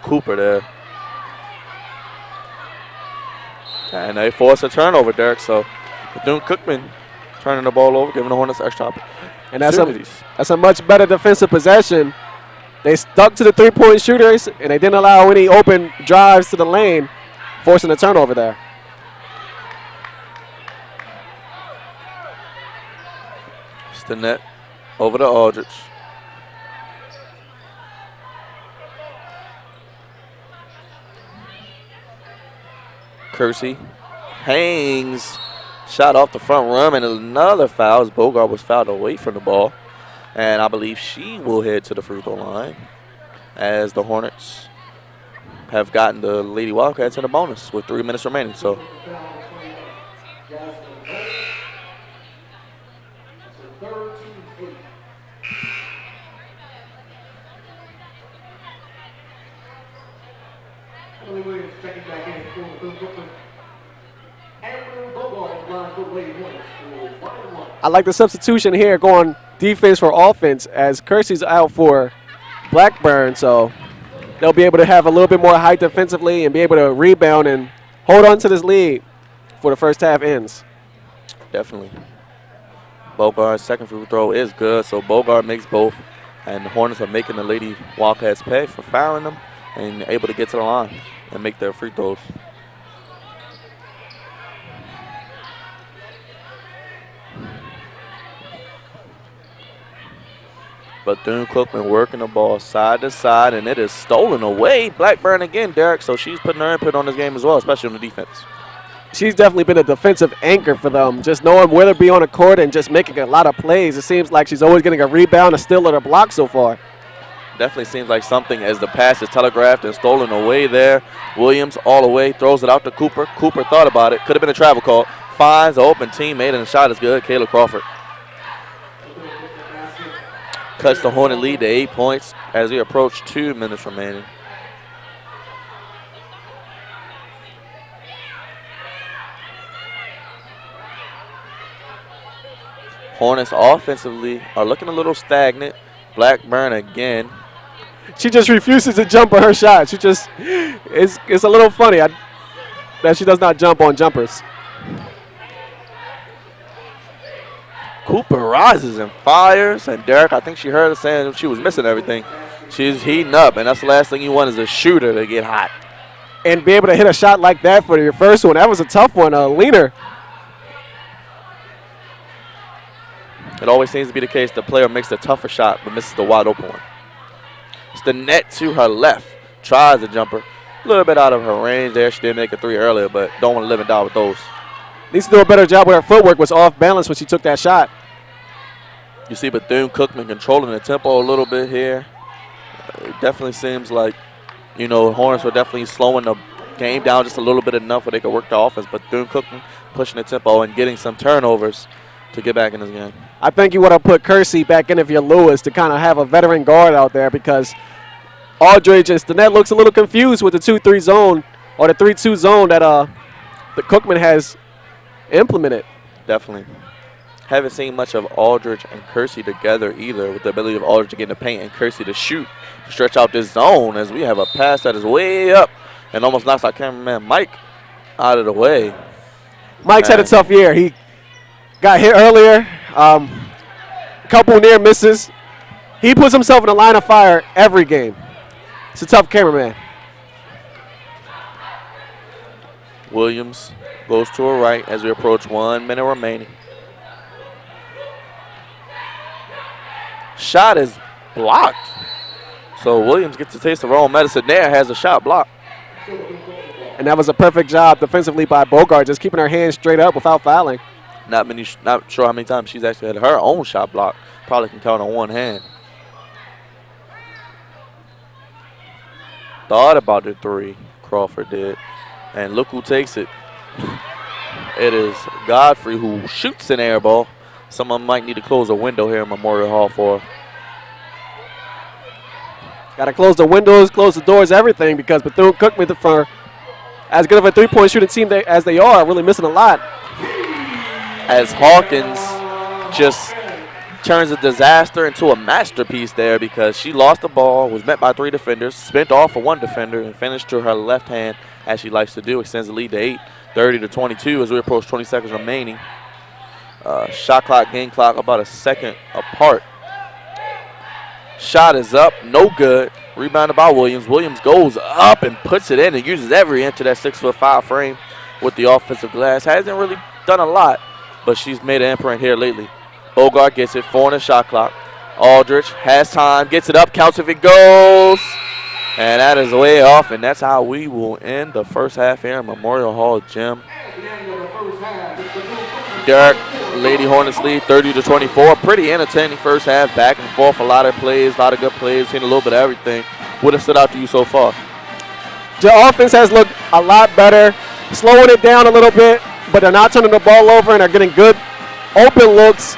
Cooper there. And they force a turnover, Derek. So Bethune-Cookman turning the ball over, giving the Hornets extra opportunities. And that's a much better defensive possession. They stuck to the three-point shooters, and they didn't allow any open drives to the lane, forcing a turnover there. It's the net over to Aldridge. Kersey hangs, shot off the front rim, and another foul as Bogart was fouled away from the ball. And I believe she will head to the free throw line as the Hornets have gotten the Lady Wildcats in a bonus with 3 minutes remaining. So Checking back in for Bethune-Cookman. And Bogart in line for the Lady Hornets for 1-1. I like the substitution here, going defense for offense, as Kersey's out for Blackburn, so they'll be able to have a little bit more height defensively and be able to rebound and hold on to this lead for the first half ends. definitely. Bogart's second free throw is good, so Bogart makes both. And the Hornets are making the Lady Wildcats pay for fouling them and able to get to the line and make their free throws. Bethune-Cookman working the ball side to side, and it is stolen away. Blackburn again, Derek, so she's putting her input on this game as well, especially on the defense. She's definitely been a defensive anchor for them, just knowing where to be on the court and just making a lot of plays. It seems like she's always getting a rebound, a steal, or a block so far. Definitely seems like something as the pass is telegraphed and stolen away there. Williams all the way, throws it out to Cooper. Cooper thought about it, could have been a travel call. Finds an open teammate, and the shot is good. Kayla Crawford cuts the Hornet lead to 8 points as we approach 2 minutes remaining. Hornets offensively are looking a little stagnant. Blackburn again. She just refuses to jump on her shot. She just, it's a little funny that she does not jump on jumpers. Cooper rises and fires, and Derek, I think she heard us saying she was missing everything. She's heating up, and that's the last thing you want is a shooter to get hot. and be able to hit a shot like that for your first one. That was a tough one, leaner. It always seems to be the case. The player makes the tougher shot but misses the wide open one. It's the net to her left. Tries the jumper. A little bit out of her range there. She did make a 3 earlier, but don't want to live and die with those. Needs to do a better job where her footwork was off balance when she took that shot. You see Bethune-Cookman controlling the tempo a little bit here. It definitely seems like, you know, Hornets were definitely slowing the game down just a little bit enough where they could work the offense. But Bethune-Cookman pushing the tempo and getting some turnovers to get back in this game. I think you want to put Kersey back in if you're Lewis to kind of have a veteran guard out there, because Aldridge, the net looks a little confused with the 2-3 zone or the 3-2 zone that the Cookman has implemented. Definitely. Haven't seen much of Aldridge and Kersey together either, with the ability of Aldridge to get in the paint and Kersey to shoot, to stretch out this zone, as we have a pass that is way up and almost knocks our cameraman Mike out of the way. Mike's had a tough year. He got hit earlier, a couple near misses. He puts himself in the line of fire every game. It's a tough cameraman. Williams goes to her right as we approach 1 minute remaining. Shot is blocked. So Williams gets a taste of her own medicine there, has a shot blocked. And that was a perfect job defensively by Bogart, just keeping her hands straight up without fouling. Not sure how many times she's actually had her own shot blocked. Probably can count on one hand. Thought about the 3, Crawford did. And look who takes it. It is Godfrey who shoots an air ball. Someone might need to close a window here in Memorial Hall for her. Got to close the windows, close the doors, everything, because Bethune-Cookman, for as good of a three-point shooting team as they are, really missing a lot. As Hawkins just turns a disaster into a masterpiece there, because she lost the ball, was met by 3 defenders, spent off for 1 defender, and finished to her left hand, as she likes to do. Extends the lead to 8, 30-22 as we approach 20 seconds remaining. Shot clock, game clock about a second apart. Shot is up, no good. Rebounded by Williams. Williams goes up and puts it in and uses every inch of that 6'5" frame with the offensive glass. Hasn't really done a lot, but she's made an imprint here lately. Bogart gets it, 4 on the shot clock. Aldridge has time, gets it up, counts if it goes. And that is way off, and that's how we will end the first half here in Memorial Hall Gym. Derek, Lady Hornets lead 30-24. Pretty entertaining first half, back and forth, a lot of plays, a lot of good plays, seen a little bit of everything. What has stood out to you so far? The offense has looked a lot better, slowing it down a little bit, but they're not turning the ball over and are getting good open looks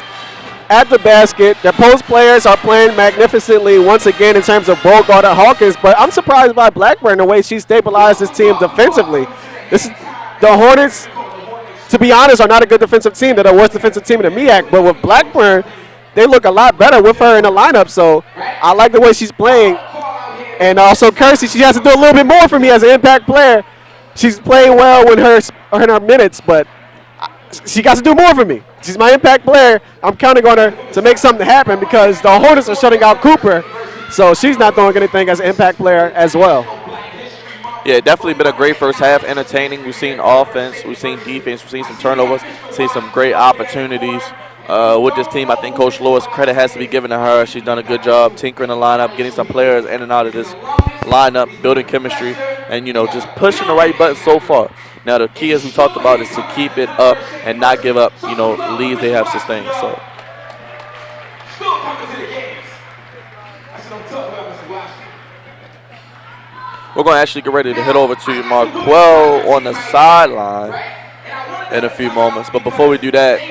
at the basket. Their post players are playing magnificently once again in terms of Bogart and Hawkins, but I'm surprised by Blackburn the way she stabilized this team defensively. The Hornets, to be honest, are not a good defensive team. They're the worst defensive team in the MEAC, but with Blackburn, they look a lot better with her in the lineup, so I like the way she's playing. And also Kersey, she has to do a little bit more for me as an impact player. She's playing well in her minutes, but she got to do more for me. She's my impact player. I'm counting on her to make something happen because the Hornets are shutting out Cooper, so she's not doing anything as an impact player as well. Yeah, definitely been a great first half, entertaining. We've seen offense, we've seen defense, we've seen some turnovers, seen some great opportunities with this team. I think Coach Lewis, credit has to be given to her. She's done a good job tinkering the lineup, getting some players in and out of this lineup, building chemistry, and, you know, just pushing the right buttons so far. Now, the key, as we talked about, is to keep it up and not give up, you know, leads they have sustained. So. We're going to actually get ready to head over to Marquell on the sideline in a few moments. But before we do that,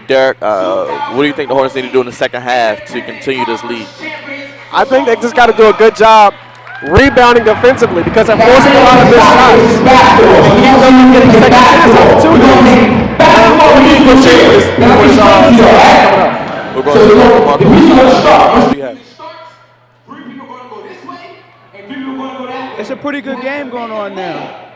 Derek, what do you think the Hornets need to do in the second half to continue this lead? I think they just got to do a good job rebounding defensively because they're forcing a lot of missed shots. They keep them from getting second chance opportunities. We're going to Marquell. It's a pretty good game going on now.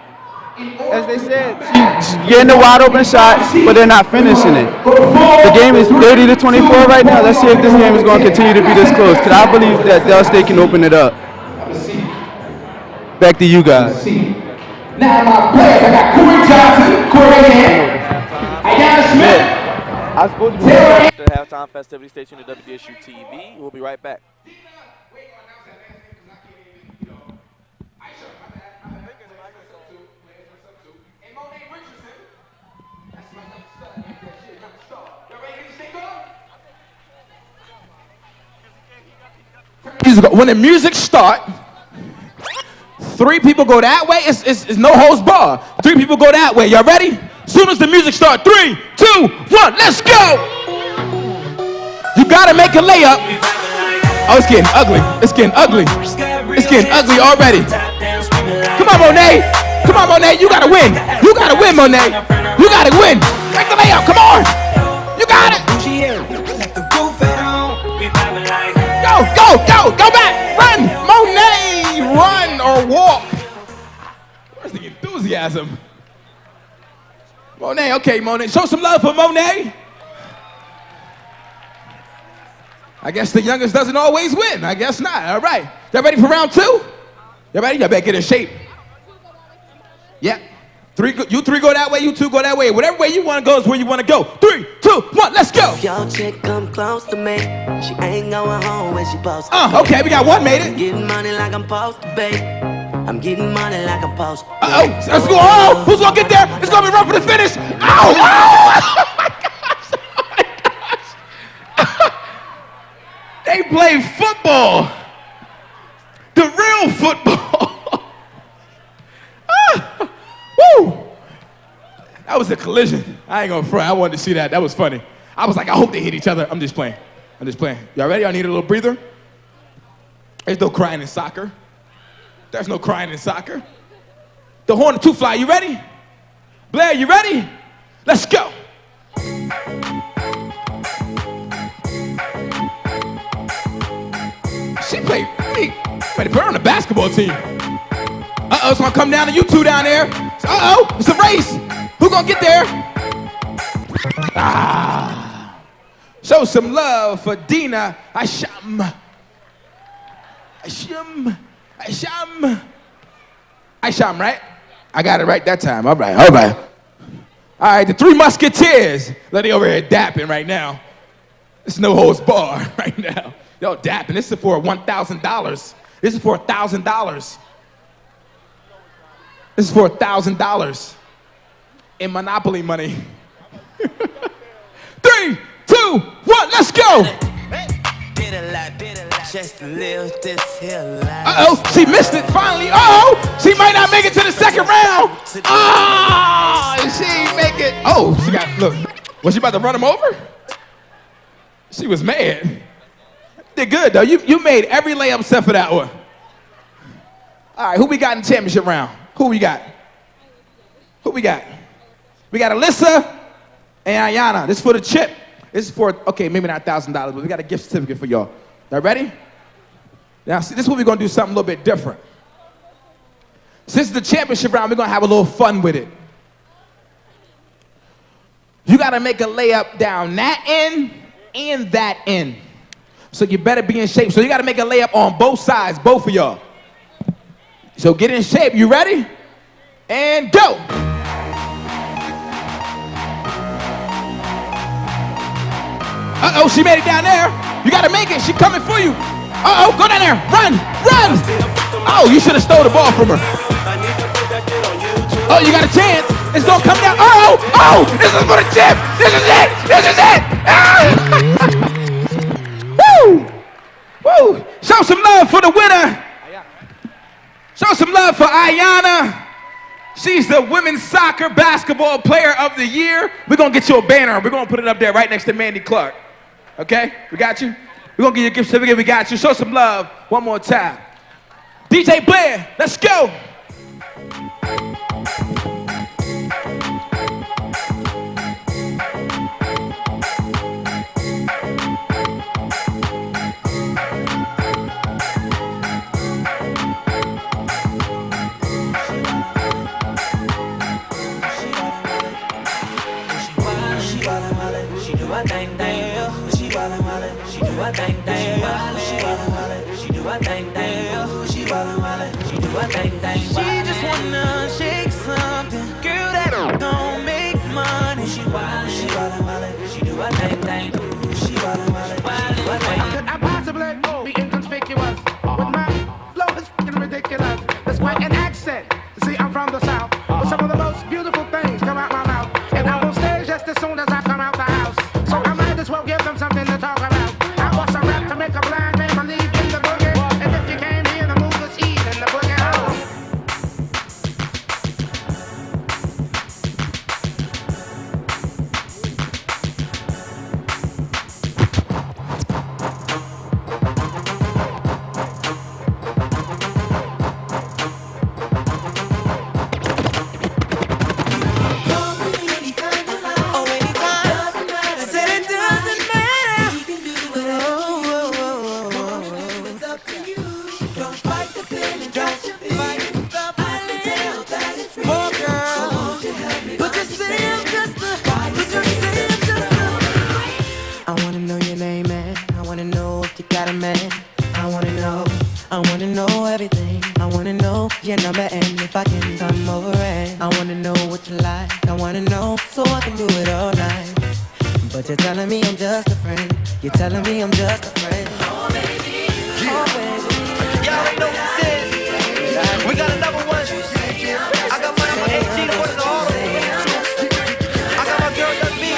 As they said, she's getting the wide open shots, but they're not finishing it. The game is 30-24 right now. Let's see if this game is going to continue to be this close, because I believe that Del State can open it up. Back to you guys. Now my players, I got Corey Johnson, Corey Hand, Ayanna Smith, I was supposed to be. After the halftime festivity, stay tuned to WDSU-TV. We'll be right back. When the music start, 3 people go that way. It's no holds bar. 3 people go that way. Y'all ready? Soon as the music start, 3, 2, 1, let's go. You gotta make a layup. Oh, it's getting ugly. It's getting ugly. It's getting ugly already. Come on, Monet. Come on, Monet. You gotta win. You gotta win, Monet. You gotta win. Make the layup. Come on. You got it. Go back. Run, Monet. Run or walk. Where's the enthusiasm? Monet, okay, Monet. Show some love for Monet. I guess the youngest doesn't always win. I guess not. All right. Y'all ready for round 2? Y'all ready? Y'all better get in shape. Yeah. 3, you 3 go that way, you 2 go that way. Whatever way you want to go is where you want to go. 3, 2, 1, let's go. If your chick come close to me, she ain't going home when she supposed to. Okay, we got 1 made I'm it. getting money like I'm supposed to be. I'm getting money like I'm supposed to. Let's go. Oh, who's gonna get there? It's gonna be rough for the finish. Oh my gosh. Oh my gosh. They play football. The real football. Woo. That was a collision. I ain't gonna front. I wanted to see that. That was funny. I was like, I hope they hit each other. I'm just playing. Y'all ready? Y'all need a little breather? There's no crying in soccer. There's no crying in soccer. The Hornet 2 fly, you ready? Blair, you ready? Let's go. She played, ready to put her on the basketball team. It's gonna come down to you 2 down there. It's a race. Who's gonna get there? Show some love for Dina Asham, right? I got it right that time. All right. All right, the 3 Musketeers. Let me over here dapping right now. It's no holds bar right now. Yo, dapping. This is for $1,000. This is for $1,000. This is for $1,000 in Monopoly money. 3, 2, 1, let's go. She missed it finally. She might not make it to the second round. She ain't make it. She got, look, was she about to run him over? She was mad. Did good though. You made every layup except for that one. All right, who we got in the championship round? Who we got? We got Alyssa and Ayanna. This is for the chip. This is for, okay, maybe not $1,000, but we got a gift certificate for y'all. Y'all ready? Now, see, this is what we're going to do, something a little bit different. Since it's the championship round, we're going to have a little fun with it. You got to make a layup down that end and that end. So you better be in shape. So you got to make a layup on both sides, both of y'all. So get in shape. You ready? And go. She made it down there. You got to make it. She coming for you. Go down there. Run. You should have stole the ball from her. You got a chance. It's going to come down. This is for the chip. This is it. Woo. Show some love for the winner. Show some love for Ayanna. She's the Women's Soccer Basketball Player of the Year. We're going to get you a banner. We're going to put it up there right next to Mandy Clark. Okay? We got you? We're going to give you a gift certificate. We got you. Show some love one more time. DJ Blair, let's go. do a thing, thing. She just wanna shake something. Girl, that don't make money. She wildin', she wildin', she do a thing, thing. She wildin', she do a thing. Could I possibly be inconspicuous with my flow is fucking ridiculous. That's quite an accent. See, I'm from the South, but some of the most beautiful things come out my mouth, and I'm on stage just as soon as I come out the house. So I might as well give them something to talk about. I bust a rap to make a blind man believe in the boogie, and if you came here to move us eat in the boogie house. I wanna know your name, man. I wanna know if you got a man. I wanna know everything. I wanna know your number and if I can come over and I wanna know what you like. I wanna know so I can do it all night. But you're telling me I'm just a friend. You're telling me I'm just a friend. Oh baby, oh baby. Y'all already know who this is. We got another one. I got my number 18 to put it all. I got my girl that beat.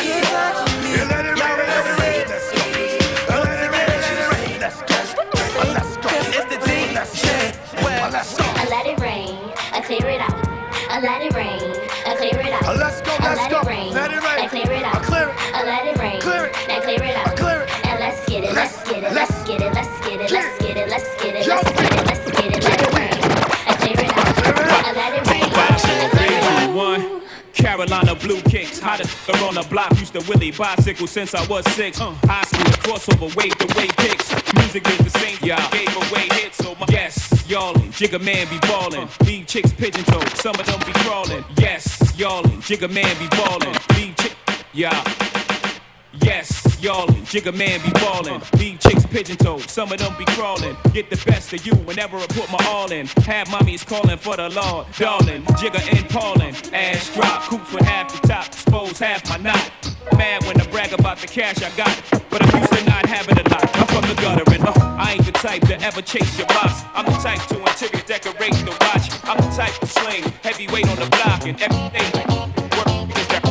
I let it rain, I clear it out. I let it rain, I clear it out. Let's go, I let's let go. it rain, Let it rain. I clear it out. Clear it. I let it rain, Clear it. I clear it out. Clear it. And let's get it, let's get it, let's get it, let's get it, let's get it, let's get it, Yo. let's get it, let's get it. Let it rain, I clear it out. I let it rain, I clear it out. One. Carolina blue kicks, hottest on the block. Used to Willie bicycle since I was 6. High school crossover, wave to wave kicks. Music is the same, y'all gave away hits. So my yes, y'all and Jigga Man be ballin'. Leave chicks pigeon toed, some of them be crawlin'. Yes, y'all and Jigga Man be ballin'. Leave chick, yeah. Yes, y'all and Jigga Man be ballin'. Leave chicks pigeon toed, some of them be crawlin'. Get the best of you whenever I put my all in. Have mommies callin' for the Lord, darling. Jigga and Paulin', ass drop, coops with half the top, expose half my knot. Mad when I brag about the cash I got, but I'm used to not having a lot. I'm from the gutter and I ain't the type to ever chase your box. I'm the type to interior decorate the watch. I'm the type to sling heavyweight on the block and everything. Work is that.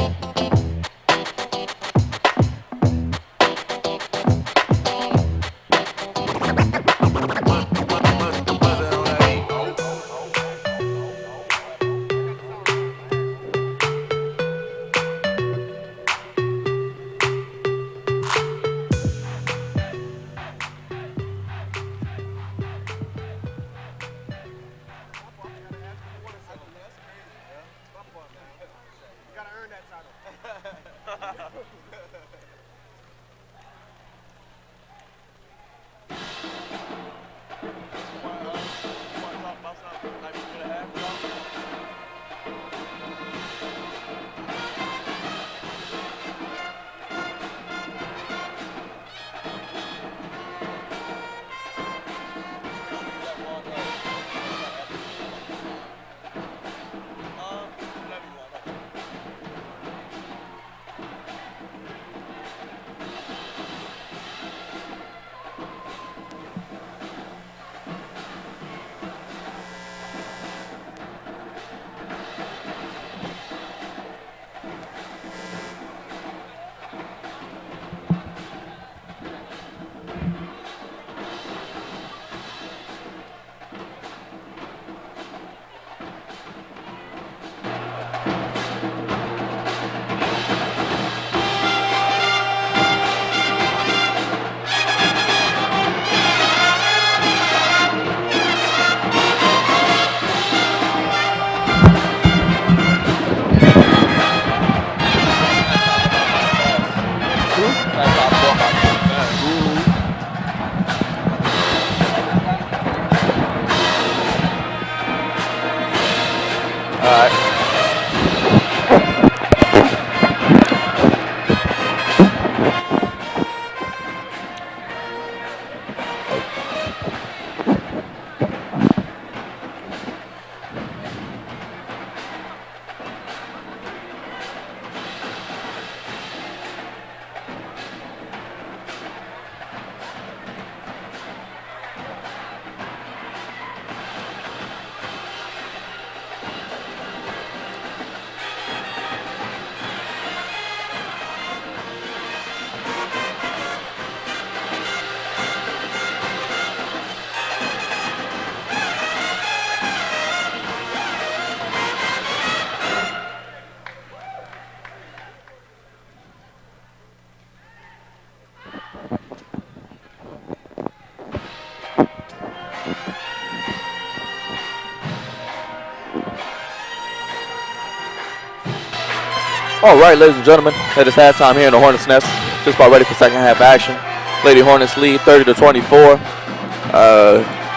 All right, ladies and gentlemen, it is halftime here in the Hornets Nest. Just about ready for second half action. Lady Hornets lead 30-24.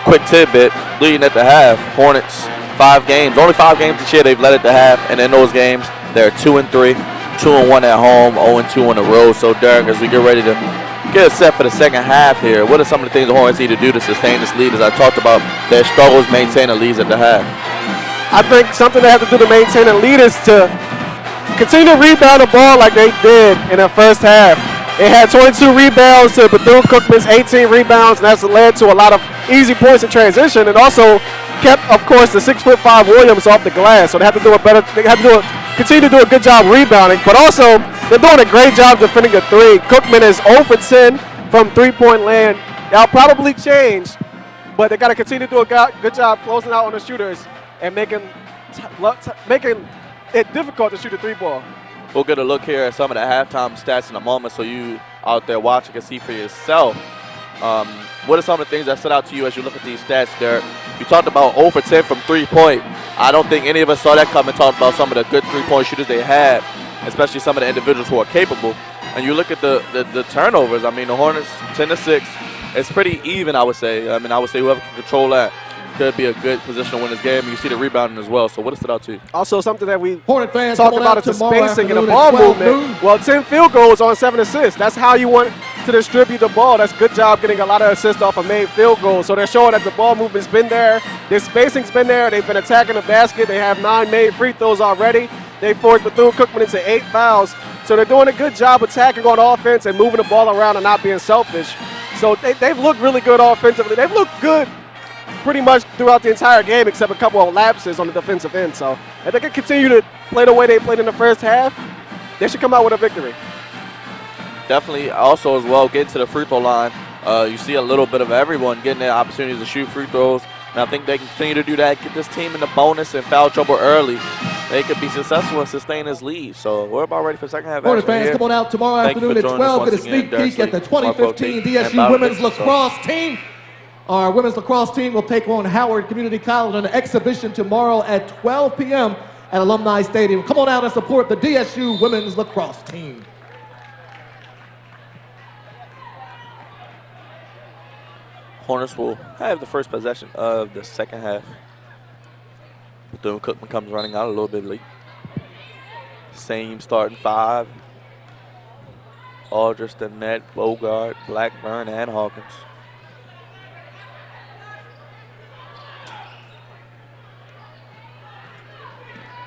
Quick tidbit, leading at the half. Hornets, 5 games. Only 5 games this year they've led at the half, and in those games, they're 2-3, 2-1 at home, 0-2 on the road. So, Derek, as we get ready to get us set for the second half here, what are some of the things the Hornets need to do to sustain this lead? As I talked about, their struggles maintaining leads at the half. I think something they have to do to maintain a lead is to continue to rebound the ball like they did in the first half. They had 22 rebounds to Bethune-Cookman's 18 rebounds, and that's led to a lot of easy points in transition, and also kept, of course, the 6'5" Williams off the glass. So they have to do a better. They have to continue to do a good job rebounding, but also they're doing a great job defending the three. Cookman is 0 for 10 from three-point land. That'll probably change, but they got to continue to do a good job closing out on the shooters and making it difficult to shoot a 3-ball. We'll get a look here at some of the halftime stats in a moment so you out there watching can see for yourself. What are some of the things that stood out to you as you look at these stats, Derek? You talked about 0 for 10 from 3-point. I don't think any of us saw that coming, talked about some of the good 3-point shooters they had, especially some of the individuals who are capable. And you look at the turnovers. I mean, the Hornets, 10-6. It's pretty even, I would say. I mean, I would say whoever can control that could be a good position to win this game. You see the rebounding as well. So what stood out to you? Also, something that we Hornet fans, talked come on about out is the tomorrow spacing and the afternoon ball at 12 movement. noon. Well, 10 field goals on 7 assists. That's how you want to distribute the ball. That's good job getting a lot of assists off of made field goals. So they're showing that the ball movement's been there. Their spacing's been there. They've been attacking the basket. They have 9 made free throws already. They forced Bethune-Cookman into 8 fouls. So they're doing a good job attacking on offense and moving the ball around and not being selfish. So they've looked really good offensively. They've looked good pretty much throughout the entire game except a couple of lapses on the defensive end. So if they can continue to play the way they played in the first half, they should come out with a victory. Definitely also as well, getting to the free throw line. You see a little bit of everyone getting their opportunities to shoot free throws. And I think they can continue to do that, get this team in the bonus and foul trouble early. They could be successful and sustain this lead. So we're about ready for second half Hornet action fans, here. come on out tomorrow Thank you afternoon for at joining us 12. Get a once again, sneak Derek peek at the Sleep, Marco 2015 T, and DSU Bob Women's Dixon. So Lacrosse team. Our women's lacrosse team will take on Howard Community College on an exhibition tomorrow at 12 p.m. at Alumni Stadium. Come on out and support the DSU Women's Lacrosse team. Hornets will have the first possession of the second half. Bethune-Cookman comes running out a little bit late. Same starting 5. Aldridge, Danette, Bogart, Blackburn, and Hawkins.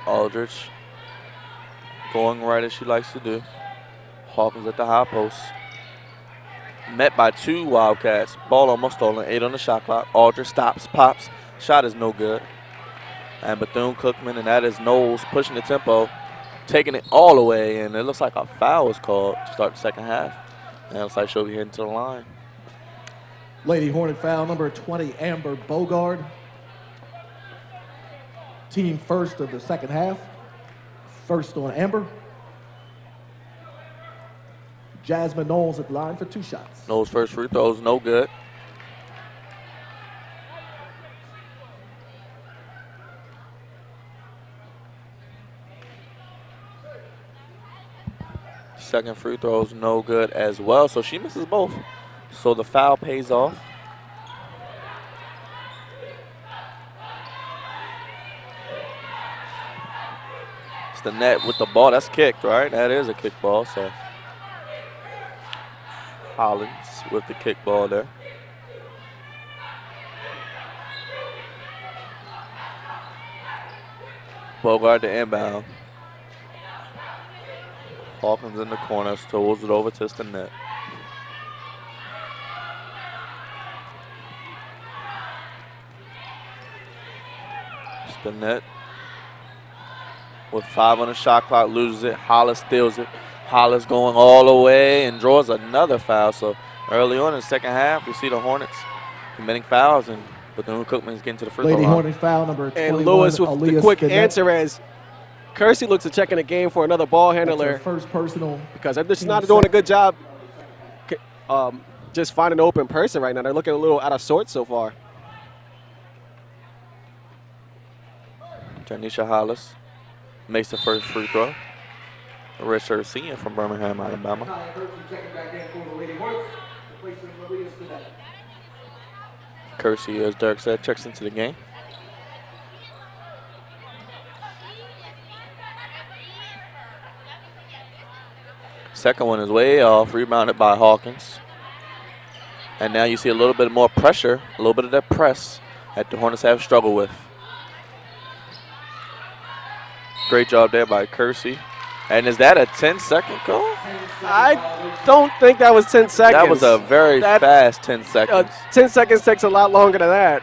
Aldridge going right as she likes to do. Hawkins at the high post. Met by 2 Wildcats. Ball almost stolen. 8 on the shot clock. Aldridge stops, pops. Shot is no good. And Bethune-Cookman, and that is Knowles pushing the tempo, taking it all away, and it looks like a foul was called to start the second half. And it looks like she'll be heading to the line. Lady Hornet foul number 20, Amber Bogard. Team first of the second half. First on Amber. Jasmine Knowles at the line for 2 shots. Knowles' first free throw is no good. Second free throw is no good as well, so she misses both. So the foul pays off. It's the net with the ball. That's kicked, right? That is a kick ball, so Hollins with the kick ball there. Bogart to inbound. Hawkins in the corner, tolls it over to the net. Stinnett with 5 on the shot clock, loses it. Hollis steals it. Hollis going all the way and draws another foul. So early on in the second half, we see the Hornets committing fouls, and Bethune-Cookman is getting to the free throw Lady line. Hornet foul number 21. And Lewis with the Aaliyah quick Stinnett. answer as Kersey looks to check in the game for another ball That's her handler first personal. because they're just not doing a good job just finding an open person right now. They're looking a little out of sorts so far. Janisha Hollis makes the first free throw. redshirt senior from Birmingham, Alabama. Colin Kersey checking back in for the Lady Hornets, replacing Maria Stinnett. Kersey, as Derek said, checks into the game. Second one is way off, rebounded by Hawkins. And now you see a little bit more pressure, a little bit of that press that the Hornets have struggled with. Great job there by Kersey. And is that a 10-second call? I don't think that was 10 seconds. That was a very fast 10 seconds. 10 seconds takes a lot longer than that.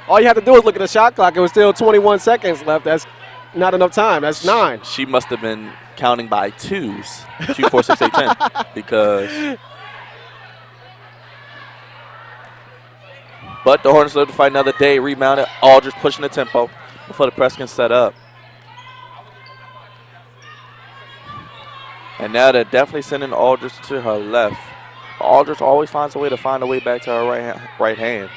All you have to do is look at the shot clock. It was still 21 seconds left. That's not enough time. That's 9. She must have been counting by twos. 2, 4, 6, 8, 10. Because. But the Hornets live to fight another day. Rebounded. Aldridge pushing the tempo before the press can set up. And now they're definitely sending Aldridge to her left. Aldridge always finds a way to find a way back to her right hand.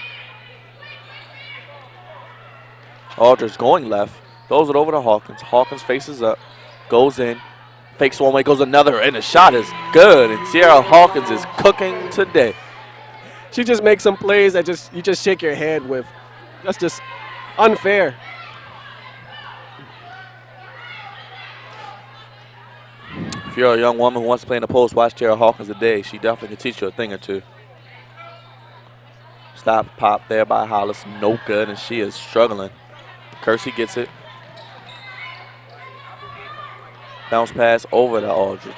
Aldridge going left. Throws it over to Hawkins. Hawkins faces up. Goes in. Fakes one way. Goes another. And the shot is good. And Sierra Hawkins is cooking today. She just makes some plays that you just shake your head with. That's just unfair. If you're a young woman who wants to play in the post, watch Sierra Hawkins today. She definitely can teach you a thing or two. Stop pop there by Hollis. No good, and she is struggling. Kersey gets it. Bounce pass over to Aldridge.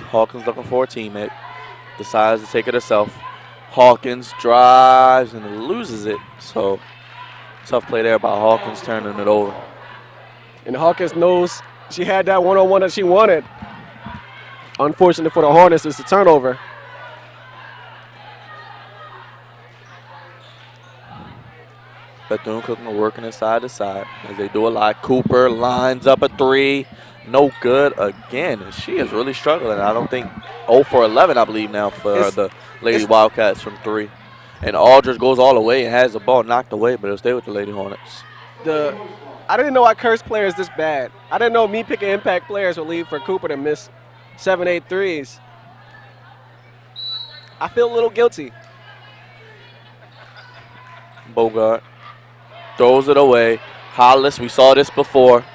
Hawkins looking for a teammate. Decides to take it herself. Hawkins drives and loses it. So tough play there by Hawkins turning it over. And Hawkins knows she had that one-on-one that she wanted. Unfortunate for the Hornets, it's a turnover. Bethune-Cookman working it side to side as they do a lot. Cooper lines up a 3. No good again. And she is really struggling. I don't think 0 for 11, I believe, now for the Lady Wildcats from 3. And Aldridge goes all the way and has the ball knocked away, but it'll stay with the Lady Hornets. I didn't know I cursed players this bad. I didn't know me picking impact players would leave for Cooper to miss 7, 8 threes. I feel a little guilty. Bogart throws it away. Hollis, we saw this before.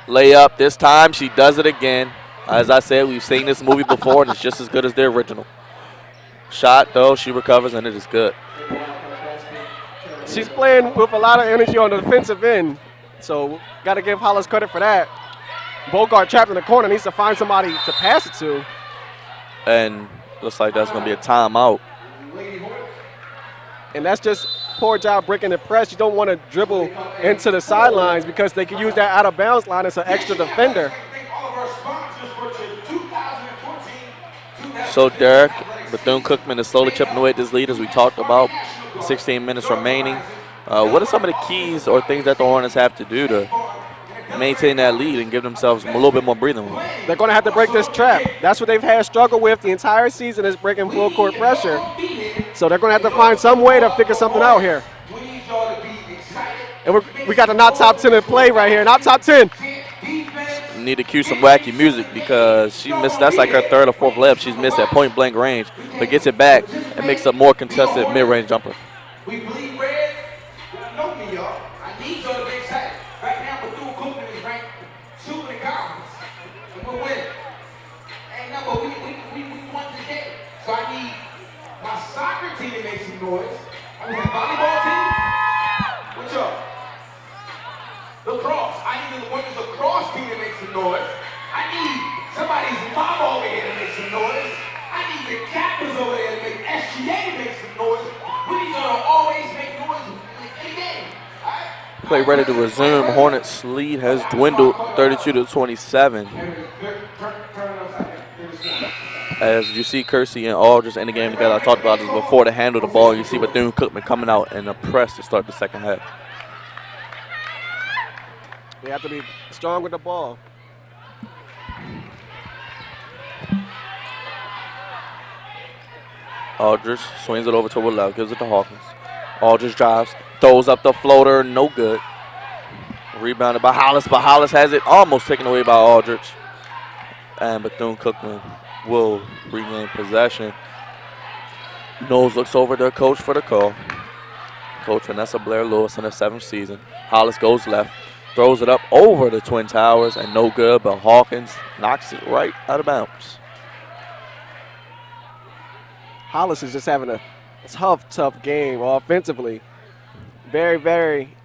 Layup, this time she does it again. As I said, we've seen this movie before, and it's just as good as the original. Shot, though, she recovers, and it is good. She's playing with a lot of energy on the defensive end, so got to give Hollis credit for that. Bogart trapped in the corner, needs to find somebody to pass it to. And looks like that's going to be a timeout. And that's just poor job breaking the press. You don't want to dribble into the sidelines because they can use that out of bounds line as an extra defender. So Derek, Bethune-Cookman is slowly chipping away at this lead as we talked about. 16 minutes remaining. What are some of the keys or things that the Hornets have to do to maintain that lead and give themselves a little bit more breathing room? They're going to have to break this trap. That's what they've had struggle with the entire season, is breaking full court pressure. So they're going to have to find some way to figure something out here. And we got the not top 10 in play right here. Not top 10. Need to cue some wacky music because she missed. That's like her 3rd or 4th layup she's missed at point blank range, but gets it back and makes a more contested mid-range jumper. We bleed red. Y'all know me, y'all. I need y'all to be excited. Right now, Bethune-Cookman is ranked 2 in the conference, and we're winning. Ain't no, but we won the game. So I need my soccer team to make some noise. I need the volleyball team. What's up? Lacrosse. I need the women's lacrosse team to make some noise. I need somebody's mama over here to make some noise. I need the Kappas over there to make SGA to make some noise. We need y'all to always make noise in the game. Play ready to resume. Hornets lead has dwindled 32-27. As you see Kersey and Aldridge in the game together, I talked about this before, to handle the ball. You see Bethune-Cookman coming out in a press to start the second half. They have to be strong with the ball. Aldridge swings it over to her left, gives it to Hawkins. Aldridge drives, throws up the floater, no good. Rebounded by Hollis, but Hollis has it almost taken away by Aldridge. And Bethune-Cookman will regain possession. Knowles looks over to coach for the call. Coach Vanessa Blair Lewis in her 7th season. Hollis goes left, throws it up over the Twin Towers, and no good, but Hawkins knocks it right out of bounds. Hollis is just having a tough game offensively. Very, very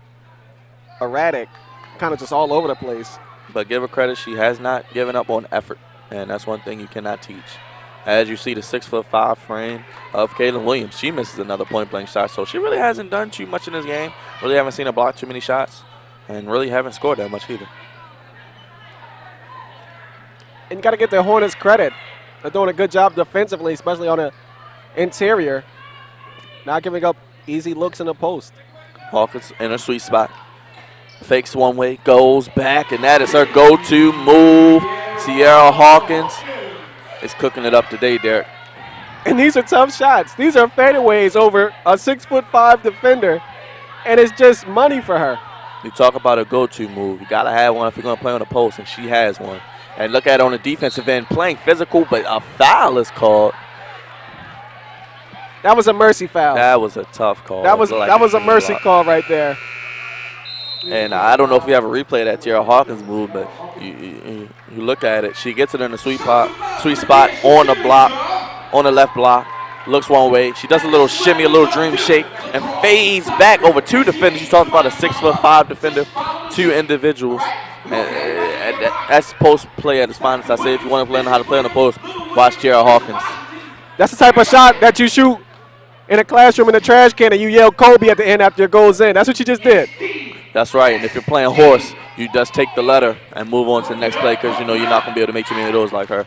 erratic, kind of just all over the place. But give her credit, she has not given up on effort, and that's one thing you cannot teach. As you see the 6'5" frame of Kaylin Williams, she misses another point-blank shot, so she really hasn't done too much in this game. Really haven't seen her block too many shots, and really haven't scored that much either. And you got to get the Hornets credit. They're doing a good job defensively, especially on the interior. Not giving up easy looks in the post. Hawkins in her sweet spot. Fakes one way, goes back, and that is her go-to move. Sierra Hawkins is cooking it up today, Derek. And these are tough shots. These are fadeaways over a 6'5" defender, and it's just money for her. You talk about a go-to move. You got to have one if you're going to play on the post, and she has one. And look at it on the defensive end, playing physical, but a foul is called. That was a mercy foul. That was a tough call. That was a mercy call right there. And I don't know if we have a replay of that Sierra Hawkins move, but you look at it. She gets it in the sweet spot on the block, on the left block, looks one way. She does a little shimmy, a little dream shake, and fades back over 2 defenders. You talked about a 6'5" defender, 2 individuals. And that's post play at its finest. I say if you want to learn how to play on the post, watch Sierra Hawkins. That's the type of shot that you shoot in a classroom in a trash can and you yell Kobe at the end after it goes in. That's what you just did. That's right. And if you're playing horse, you just take the letter and move on to the next play because you know you're not going to be able to make too many of those like her.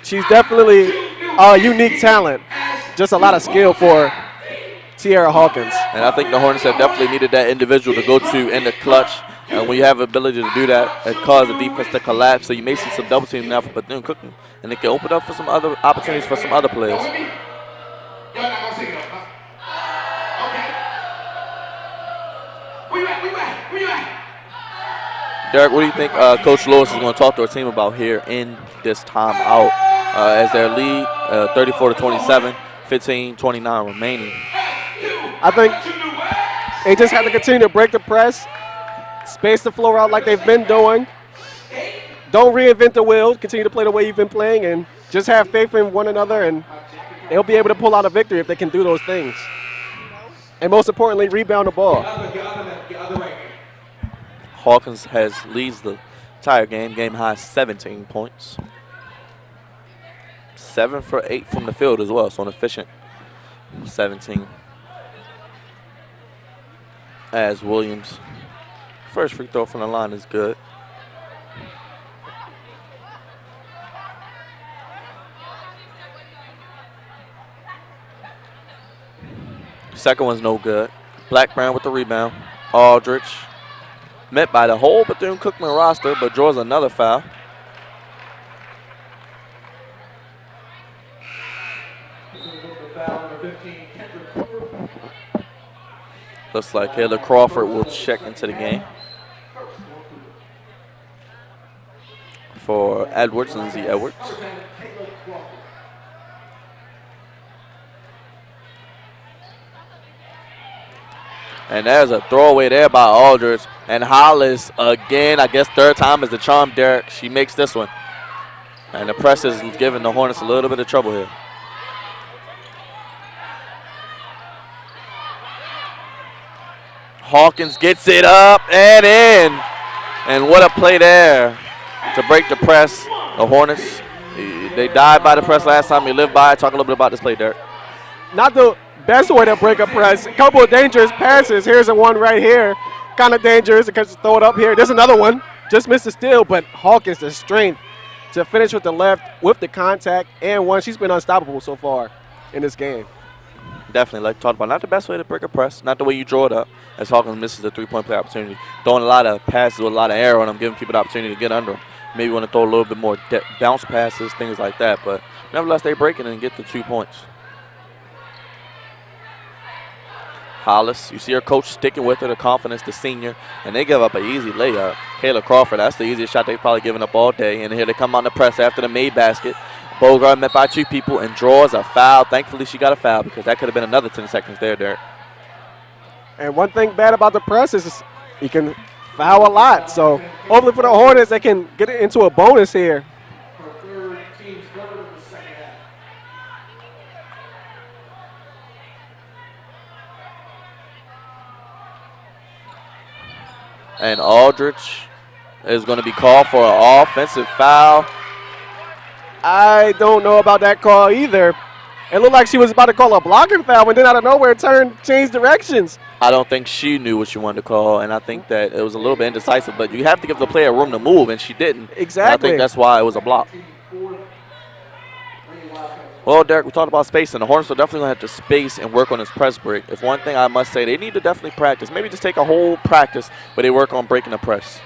She's definitely a unique talent. Just a lot of skill for Sierra Hawkins. And I think the Hornets have definitely needed that individual to go to in the clutch. And when you have the ability to do that, it causes the defense to collapse. So you may see some double team now for Bethune-Cookman. And it can open up for some other opportunities for some other players. Derek, what do you think Coach Lewis is going to talk to our team about here in this timeout as their lead 34-27, 15-29 remaining? I think they just have to continue to break the press, space the floor out like they've been doing. Don't reinvent the wheel. Continue to play the way you've been playing and just have faith in one another, and they'll be able to pull out a victory if they can do those things. And most importantly, rebound the ball. Hawkins leads the entire game high 17 points. 7 for 8 from the field as well, so an efficient 17. As Williams, first free throw from the line is good. Second one's no good. Black-Brown with the rebound. Aldridge met by the whole Bethune-Cookman roster, but draws another foul. Looks like Kayla Crawford will check into the game for Edwards, Lindsay Edwards. And there's a throwaway there by Aldridge. And Hollis again, I guess third time is the charm, Derek. She makes this one. And the press is giving the Hornets a little bit of trouble here. Hawkins gets it up and in. And what a play there to break the press. The Hornets, they died by the press last time. They lived by it. Talk a little bit about this play, Derek. Not the best way to break a press. A couple of dangerous passes. Here's a one right here. Kind of dangerous because throw it up here. There's another one. Just missed the steal, but Hawkins, the strength to finish with the left with the contact and one. She's been unstoppable so far in this game. Definitely, like talked about, not the best way to break a press, not the way you draw it up, as Hawkins misses the three-point play opportunity. Throwing a lot of passes with a lot of air on them, giving people the opportunity to get under them. Maybe want to throw a little bit more bounce passes, things like that, but nevertheless, they break it and get the 2 points. Hollis, you see her coach sticking with her, the confidence, the senior, and they give up an easy layup. Kayla Crawford, that's the easiest shot they've probably given up all day. And here they come on the press after the made basket. Bogart met by 2 people and draws a foul. Thankfully, she got a foul because that could have been another 10 seconds there, Derek. And one thing bad about the press is you can foul a lot. So hopefully for the Hornets, they can get it into a bonus here. And Aldridge is going to be called for an offensive foul. I don't know about that call either. It looked like she was about to call a blocking foul, and then out of nowhere changed directions. I don't think she knew what she wanted to call, and I think that it was a little bit indecisive, but you have to give the player room to move, and she didn't. Exactly. And I think that's why it was a block. Well, Derek, we talked about space, and the Hornets are definitely going to have to space and work on this press break. If one thing I must say, they need to definitely practice. Maybe just take a whole practice where they work on breaking the press.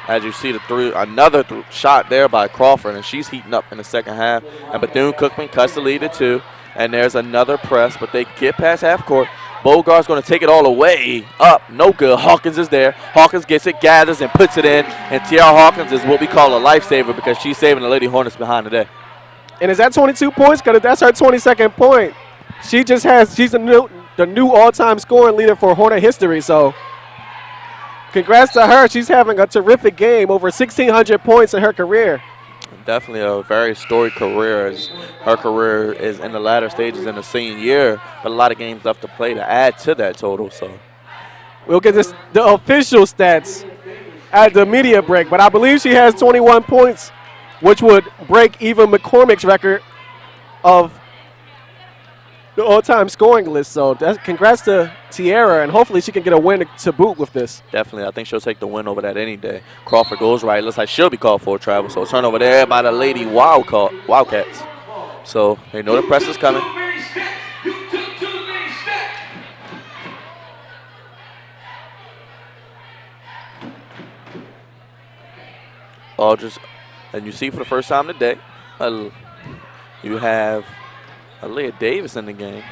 As you see another shot there by Crawford, and she's heating up in the second half. And Bethune-Cookman cuts the lead to 2. And there's another press, but they get past half court. Bogart's going to take it all the way up. No good. Hawkins is there. Hawkins gets it, gathers, and puts it in. And Tiara Hawkins is what we call a lifesaver because she's saving the Lady Hornets behind today. And is that 22 points? Because that's her 22nd point. She's the new all-time scoring leader for Hornet history. So congrats to her. She's having a terrific game, over 1,600 points in her career. Definitely a very storied career, as her career is in the latter stages in the senior year, but a lot of games left to play to add to that total. So we'll get the official stats at the media break, but I believe she has 21 points, which would break even McCormick's record of the all-time scoring list. So congrats to Tiara, and hopefully she can get a win to boot with this. Definitely. I think she'll take the win over that any day. Crawford goes right. Looks like she'll be called for a travel. So turnover there by the Lady Wildcats. So they know the press is coming. Aldridge, and you see for the first time today, you have Aaliyah Davis in the game.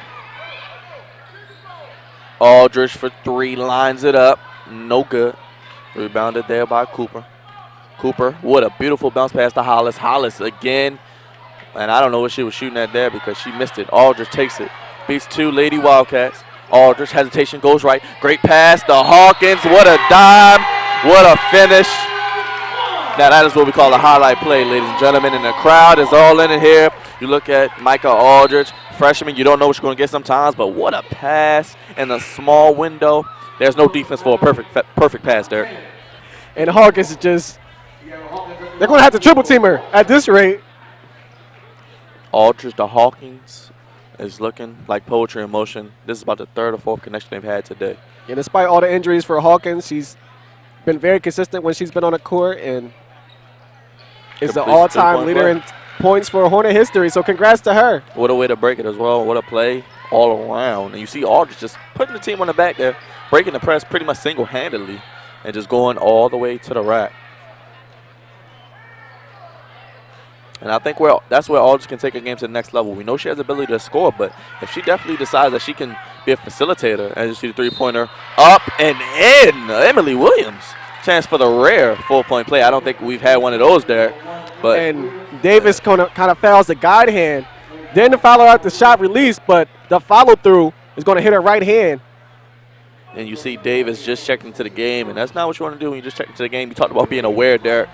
Aldridge for 3, lines it up. No good. Rebounded there by Cooper. Cooper, what a beautiful bounce pass to Hollis. Hollis again. And I don't know what she was shooting at there because she missed it. Aldridge takes it. Beats 2 Lady Wildcats. Aldridge, hesitation, goes right. Great pass to Hawkins. What a dime. What a finish. Now that is what we call a highlight play, ladies and gentlemen. And the crowd is all in it here. You look at Micah Aldridge, freshman. You don't know what you're going to get sometimes, but what a pass in a small window. There's no defense for a perfect pass there. And Hawkins is just, they're going to have to triple team her at this rate. Aldridge to Hawkins is looking like poetry in motion. This is about the 3rd or 4th connection they've had today. And despite all the injuries for Hawkins, she's been very consistent when she's been on the court and is the all-time leader in points for Hornet history. So congrats to her. What a way to break it as well. What a play all around. And you see Aldridge just putting the team on the back there, breaking the press pretty much single-handedly and just going all the way to the rack. And I think that's where Aldridge can take a game to the next level. We know she has the ability to score, but if she definitely decides that she can be a facilitator, as you see the three-pointer up and in, Emily Williams. Chance for the rare full-point play. I don't think we've had one of those there. But and Davis kind of fouls the guide hand. Didn't foul her out the shot release, but the follow-through is going to hit her right hand. And you see Davis just checking into the game, and that's not what you want to do when you just check into the game. You talked about being aware there.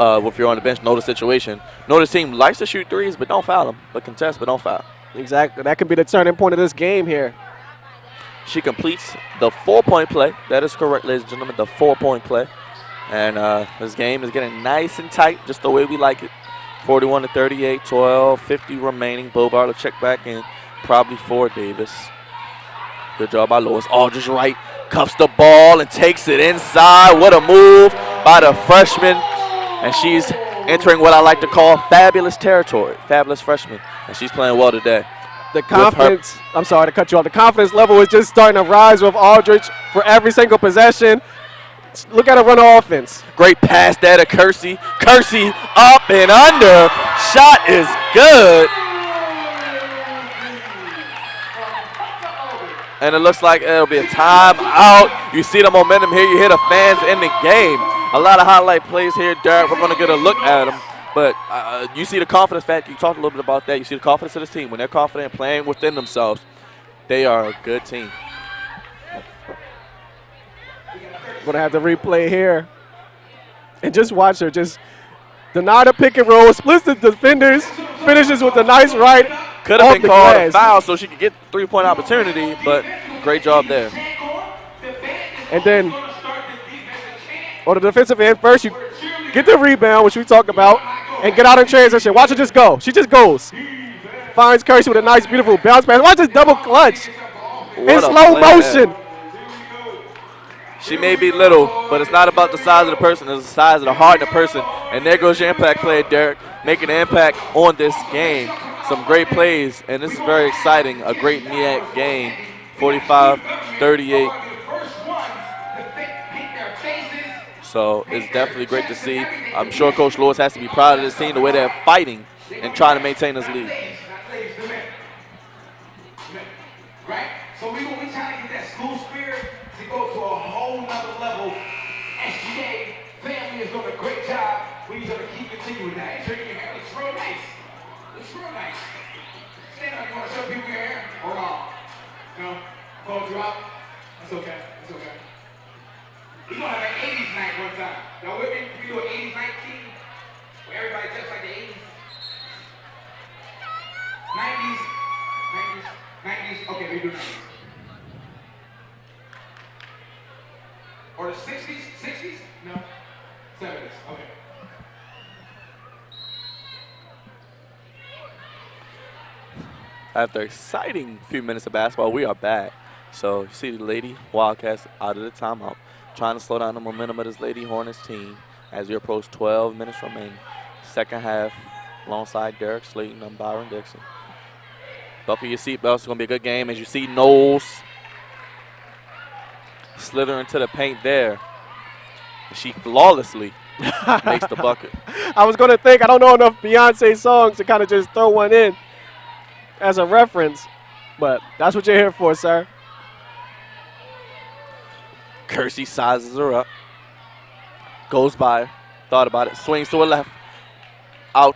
If you're on the bench, know the situation. Know this team likes to shoot threes, but don't foul them. But contest, but don't foul. Exactly. That could be the turning point of this game here. She completes the 4-point play. That is correct, ladies and gentlemen, the 4-point play. And this game is getting nice and tight, just the way we like it. 41-38, 12:50 remaining. Bogart will check back in, probably for Davis. Good job by Lois. Aldridge right, cuffs the ball and takes it inside. What a move by the freshman. And she's entering what I like to call fabulous territory. Fabulous freshman. And she's playing well today. The confidence, I'm sorry to cut you off. The confidence level is just starting to rise with Aldridge for every single possession. Look at her run offense. Great pass there to Kersey. Kersey up and under. Shot is good. And it looks like it'll be a timeout. You see the momentum here. You hear the fans in the game. A lot of highlight plays here, Derek. We're going to get a look at them. But you see the confidence factor. You talked a little bit about that. You see the confidence of this team. When they're confident playing within themselves, they are a good team. Going to have the replay here. And just watch her. Just deny the pick and roll. Splits the defenders. Finishes with a nice right. Could have been called a foul so she could get the 3-point opportunity, but great job there. And then on the defensive end, first you get the rebound, which we talked about, and get out in transition. Watch her just go. She just goes. Finds Kersey with a nice, beautiful bounce pass. Watch this double clutch in slow motion. She may be little, but it's not about the size of the person. It's the size of the heart of the person. And there goes your impact player, Derek, making an impact on this game. Some great plays, and this is very exciting. A great MEAC game, 45-38. So it's definitely great to see. I'm sure Coach Lewis has to be proud of this team, the way they're fighting and trying to maintain this lead. Right? So we trying to get that school spirit to go to a whole nother level. SGA family is doing a great job. We need to keep continuing that. It's real nice. It's real nice. Stand up, you want to show people your hair? Or wrong? No? Called you out? That's okay. That's okay. We're going to have an 80s night one time. Now, we're going to do an 80s night team where everybody just like the 80s. 90s. 90s. Okay, we do 90s. Or the 60s? 60s? No. 70s. Okay. After exciting few minutes of basketball, we are back. So you see the Lady Wildcats out of the timeout, trying to slow down the momentum of this Lady Hornets team as we approach 12 minutes remaining. Second half, alongside Derek Slayton and Byron Dixon. Buckle your seatbelts. It's going to be a good game as you see Knowles slither into the paint there. She flawlessly makes the bucket. I was going to think, I don't know enough Beyonce songs to kind of just throw one in as a reference, but that's what you're here for, sir. Kersey sizes her up. Goes by her. Thought about it. Swings to her left. Out.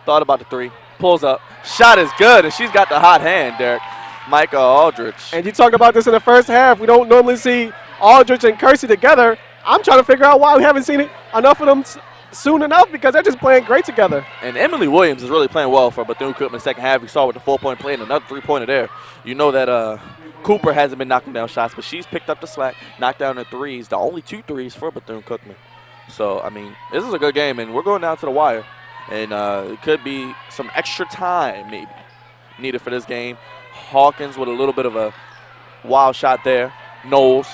Thought about the three. Pulls up. Shot is good, and she's got the hot hand, Derek. Micah Aldridge. And you talked about this in the first half. We don't normally see Aldridge and Kersey together. I'm trying to figure out why we haven't seen enough of them soon enough, because they're just playing great together. And Emily Williams is really playing well for Bethune-Cookman second half. We saw with the 4-point play and another 3-pointer there. You know that Cooper hasn't been knocking down shots, but she's picked up the slack, knocked down the threes, the only 2 threes for Bethune-Cookman. So, I mean, this is a good game, and we're going down to the wire. And it could be some extra time maybe needed for this game. Hawkins with a little bit of a wild shot there. Knowles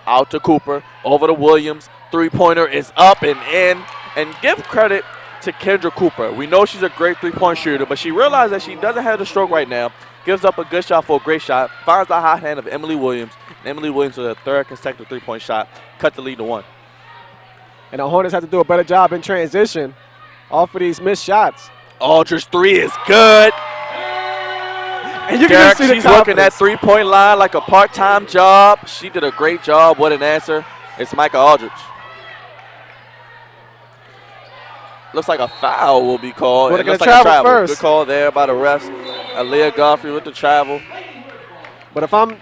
out to Cooper, over to Williams. 3-pointer is up and in. And give credit to Kendra Cooper. We know she's a great 3-point shooter, but she realized that she doesn't have the stroke right now. Gives up a good shot for a great shot. Finds the hot hand of Emily Williams. And Emily Williams with a third consecutive 3-point shot. Cut the lead to 1. And the Hornets have to do a better job in transition off of these missed shots. Aldridge 3 is good. And you Derek, can see the she's working that 3-point line like a part-time job. She did a great job. What an answer. It's Micah Aldridge. Looks like a foul will be called. Well, it looks like a travel travel. first. Good call there by the refs. Aaliyah Godfrey with the travel. But if I'm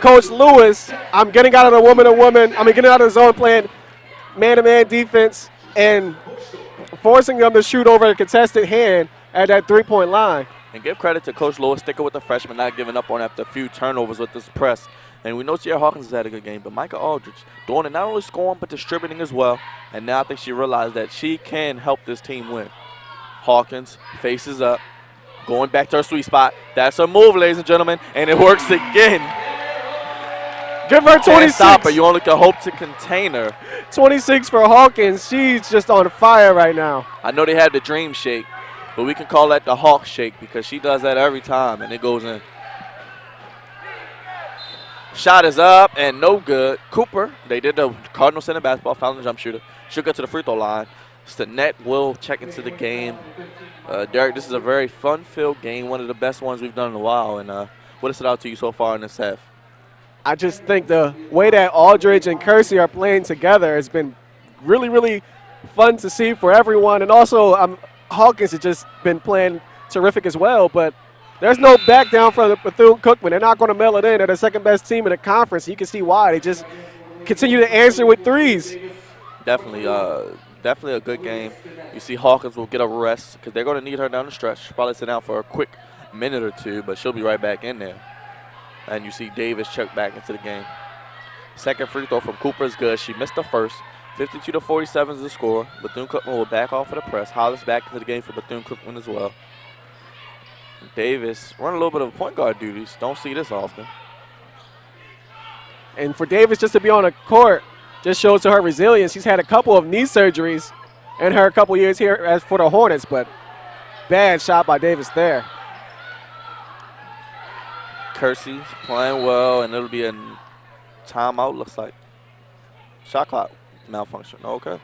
Coach Lewis, I'm getting out of the woman-to-woman. I mean, getting out of the zone, playing man-to-man defense, and forcing them to shoot over a contested hand at that 3-point line. And give credit to Coach Lewis sticking with the freshman, not giving up on after a few turnovers with this press. And we know Sierra Hawkins has had a good game, but Micah Aldridge doing it, not only scoring, but distributing as well. And now I think she realized that she can help this team win. Hawkins faces up, going back to her sweet spot. That's her move, ladies and gentlemen, and it works again. Give her 26. Can't stop her. You only can hope to contain her. 26 for Hawkins. She's just on fire right now. I know they had the dream shake, but we can call that the Hawk shake because she does that every time, and it goes in. Shot is up and no good. Cooper, they did the Cardinal center basketball, found the jump shooter. She'll get to the free throw line. Stinnett will check into the game. Derek, this is a very fun-filled game, one of the best ones we've done in a while, and What stood out to you so far in this half? I just think the way that Aldridge and Kersey are playing together has been really, really fun to see for everyone. And also, Hawkins has just been playing terrific as well. But there's no back down from the Bethune-Cookman. They're not going to mail it in. They're the second-best team in the conference. You can see why. They just continue to answer with threes. Definitely a good game. You see Hawkins will get a rest because they're going to need her down the stretch. She'll probably sit down for a quick minute or two, but she'll be right back in there. And you see Davis check back into the game. Second free throw from Cooper is good. She missed the first. 52-47 is the score. Bethune-Cookman will back off of the press. Hollis back into the game for Bethune-Cookman as well. Davis running a little bit of point guard duties. Don't see this often. And for Davis just to be on the court just shows her resilience. She's had a couple of knee surgeries in her couple years here as for the Hornets, but bad shot by Davis there. Kersey's playing well, and it'll be a timeout, looks like. Shot clock malfunction. Okay.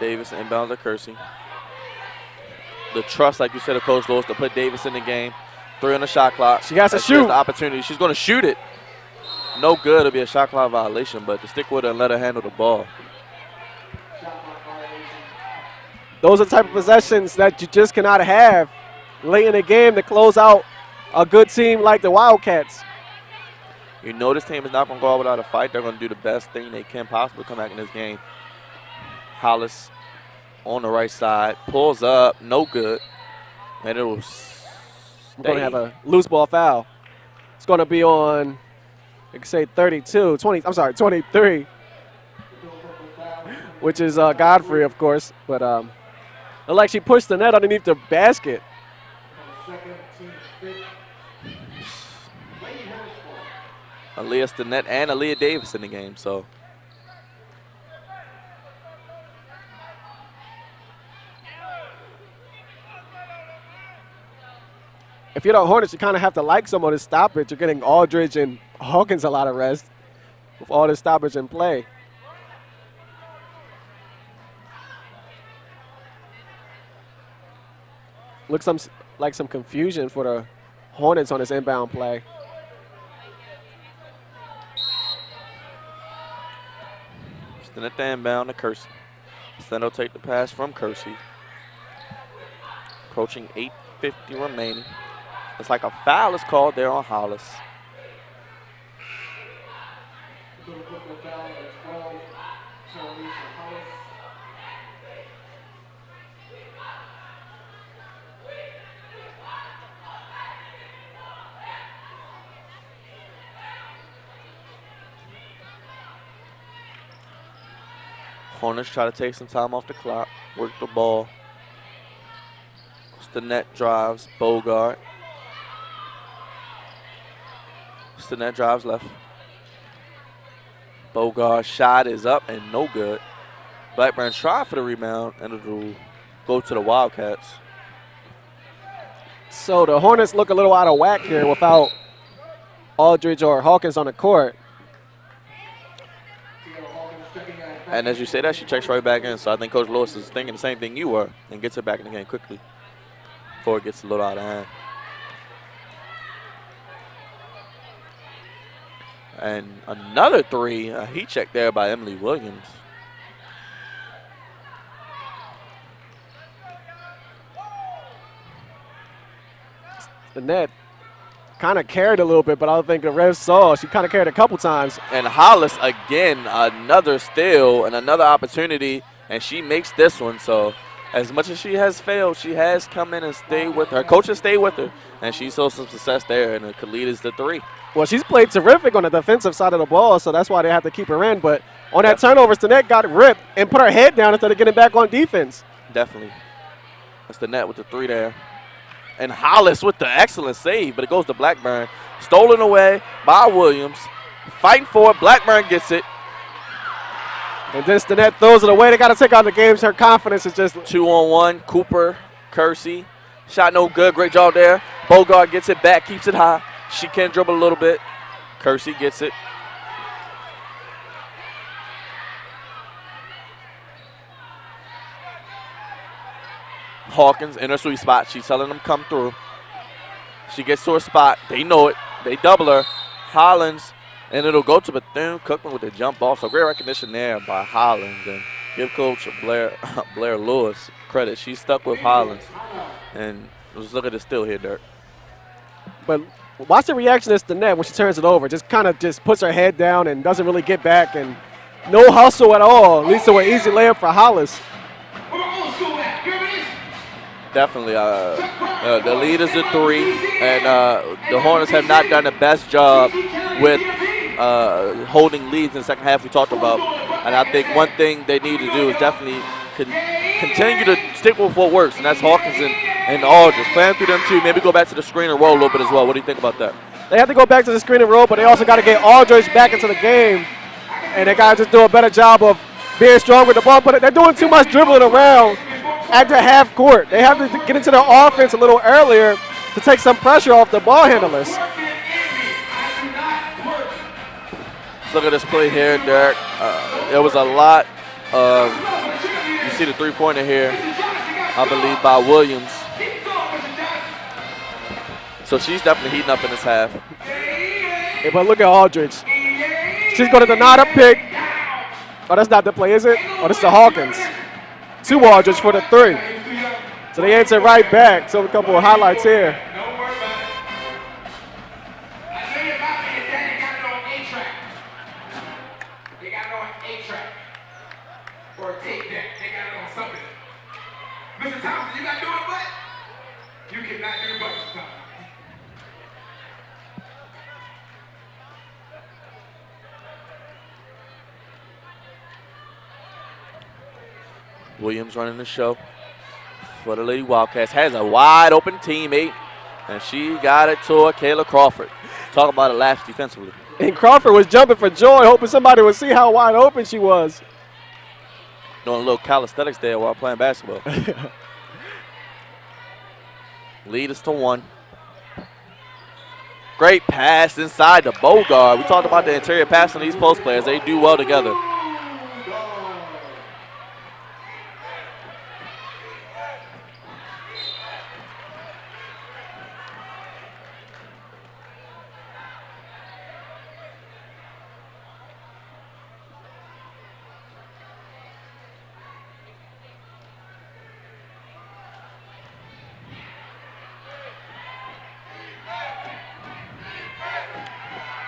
Davis inbounds to Kersey. The trust, like you said, of Coach Lewis to put Davis in the game. 3 on the shot clock. She has to That's shoot. the opportunity. She's going to shoot it. No good. It'll be a shot clock violation, but to stick with her and let her handle the ball. Those are the type of possessions that you just cannot have late in the game to close out a good team like the Wildcats. You know this team is not going to go out without a fight. They're going to do the best thing they can possibly come back in this game. Hollis on the right side, pulls up, no good. And it will We're going to have a loose ball foul. It's going to be on, I can say 23, which is Godfrey, of course. But looked like she pushed the net underneath the basket. Aaliyah Stinnett and Aaliyah Davis in the game, so. If you're the Hornets, you kind of have to like some of this stoppage. You're getting Aldridge and Hawkins a lot of rest with all this stoppage in play. Looks like some confusion for the Hornets on this inbound play. Stinnett the inbound to Kersey. Stinnett will take the pass from Kersey. Approaching 8:50 remaining. It's like a foul is called there on Hollis. Hornets try to take some time off the clock, work the ball. Stinnett drives, Bogart. Stinnett drives left. Bogart's shot is up and no good. Blackburn tried for the rebound and it'll go to the Wildcats. So the Hornets look a little out of whack here without Aldridge or Hawkins on the court. And as you say that, she checks right back in. So I think Coach Lewis is thinking the same thing you were and gets her back in the game quickly before it gets a little out of hand. And another three, a heat check there by Emily Williams. The net kind of carried a little bit, but I don't think the refs saw. She kind of carried a couple times. And Hollis, again, another steal and another opportunity, and she makes this one. So as much as she has failed, she has come in and stayed with her. Coaches stay with her, and she saw some success there, and it could lead us to three. Well, she's played terrific on the defensive side of the ball, so that's why they have to keep her in. But on that turnover, Stinnett got ripped and put her head down instead of getting back on defense. Definitely. That's the net with the 3 there. And Hollis with the excellent save, but it goes to Blackburn. Stolen away by Williams. Fighting for it. Blackburn gets it. And then Stinnett throws it away. They got to take out the games. Her confidence is just 2-on-1. Cooper, Kersey. Shot no good. Great job there. Bogart gets it back, keeps it high. She can dribble a little bit. Kersey gets it. Hawkins in her sweet spot. She's telling them come through. She gets to her spot. They know it. They double her. Hollins, and it'll go to Bethune-Cookman with the jump off. So great recognition there by Hollins. And give Coach Blair Lewis credit. She's stuck with Hollins. And let's look at the steal here, Dirk. But watch the reaction of Stinnett when she turns it over. Just kind of just puts her head down and doesn't really get back. And no hustle at all. Leads to an easy layup for Hollis. Definitely. The lead is a 3, and the Hornets have not done the best job with holding leads in the second half we talked about. And I think one thing they need to do is definitely continue to stick with what works, and that's Hawkins and Aldridge. Playing through them too. Maybe go back to the screen and roll a little bit as well. What do you think about that? They have to go back to the screen and roll, but they also got to get Aldridge back into the game. And they got to just do a better job of being strong with the ball. But they're doing too much dribbling around at the half court. They have to get into their offense a little earlier to take some pressure off the ball handlers. Look at this play here, Derek. There was a lot of, you see the 3-pointer here, I believe, by Williams. So she's definitely heating up in this half. Hey, but look at Aldridge. She's going to deny the pick. Oh, that's not the play, is it? Oh, this is the Hawkins. To Aldridge for the 3. So they answer right back. So a couple of highlights here. They got it on 8-track. Or a tape deck. They got it on something. Mr. Thompson, you not doing what? You cannot do what, Mr. Thompson. Williams running the show for the Lady Wildcats. Has a wide open teammate, and she got it to Kayla Crawford. Talk about a lapse defensively. And Crawford was jumping for joy, hoping somebody would see how wide open she was. Doing a little calisthenics there while playing basketball. Lead is to 1. Great pass inside the Bogart. We talked about the interior passing these post players. They do well together.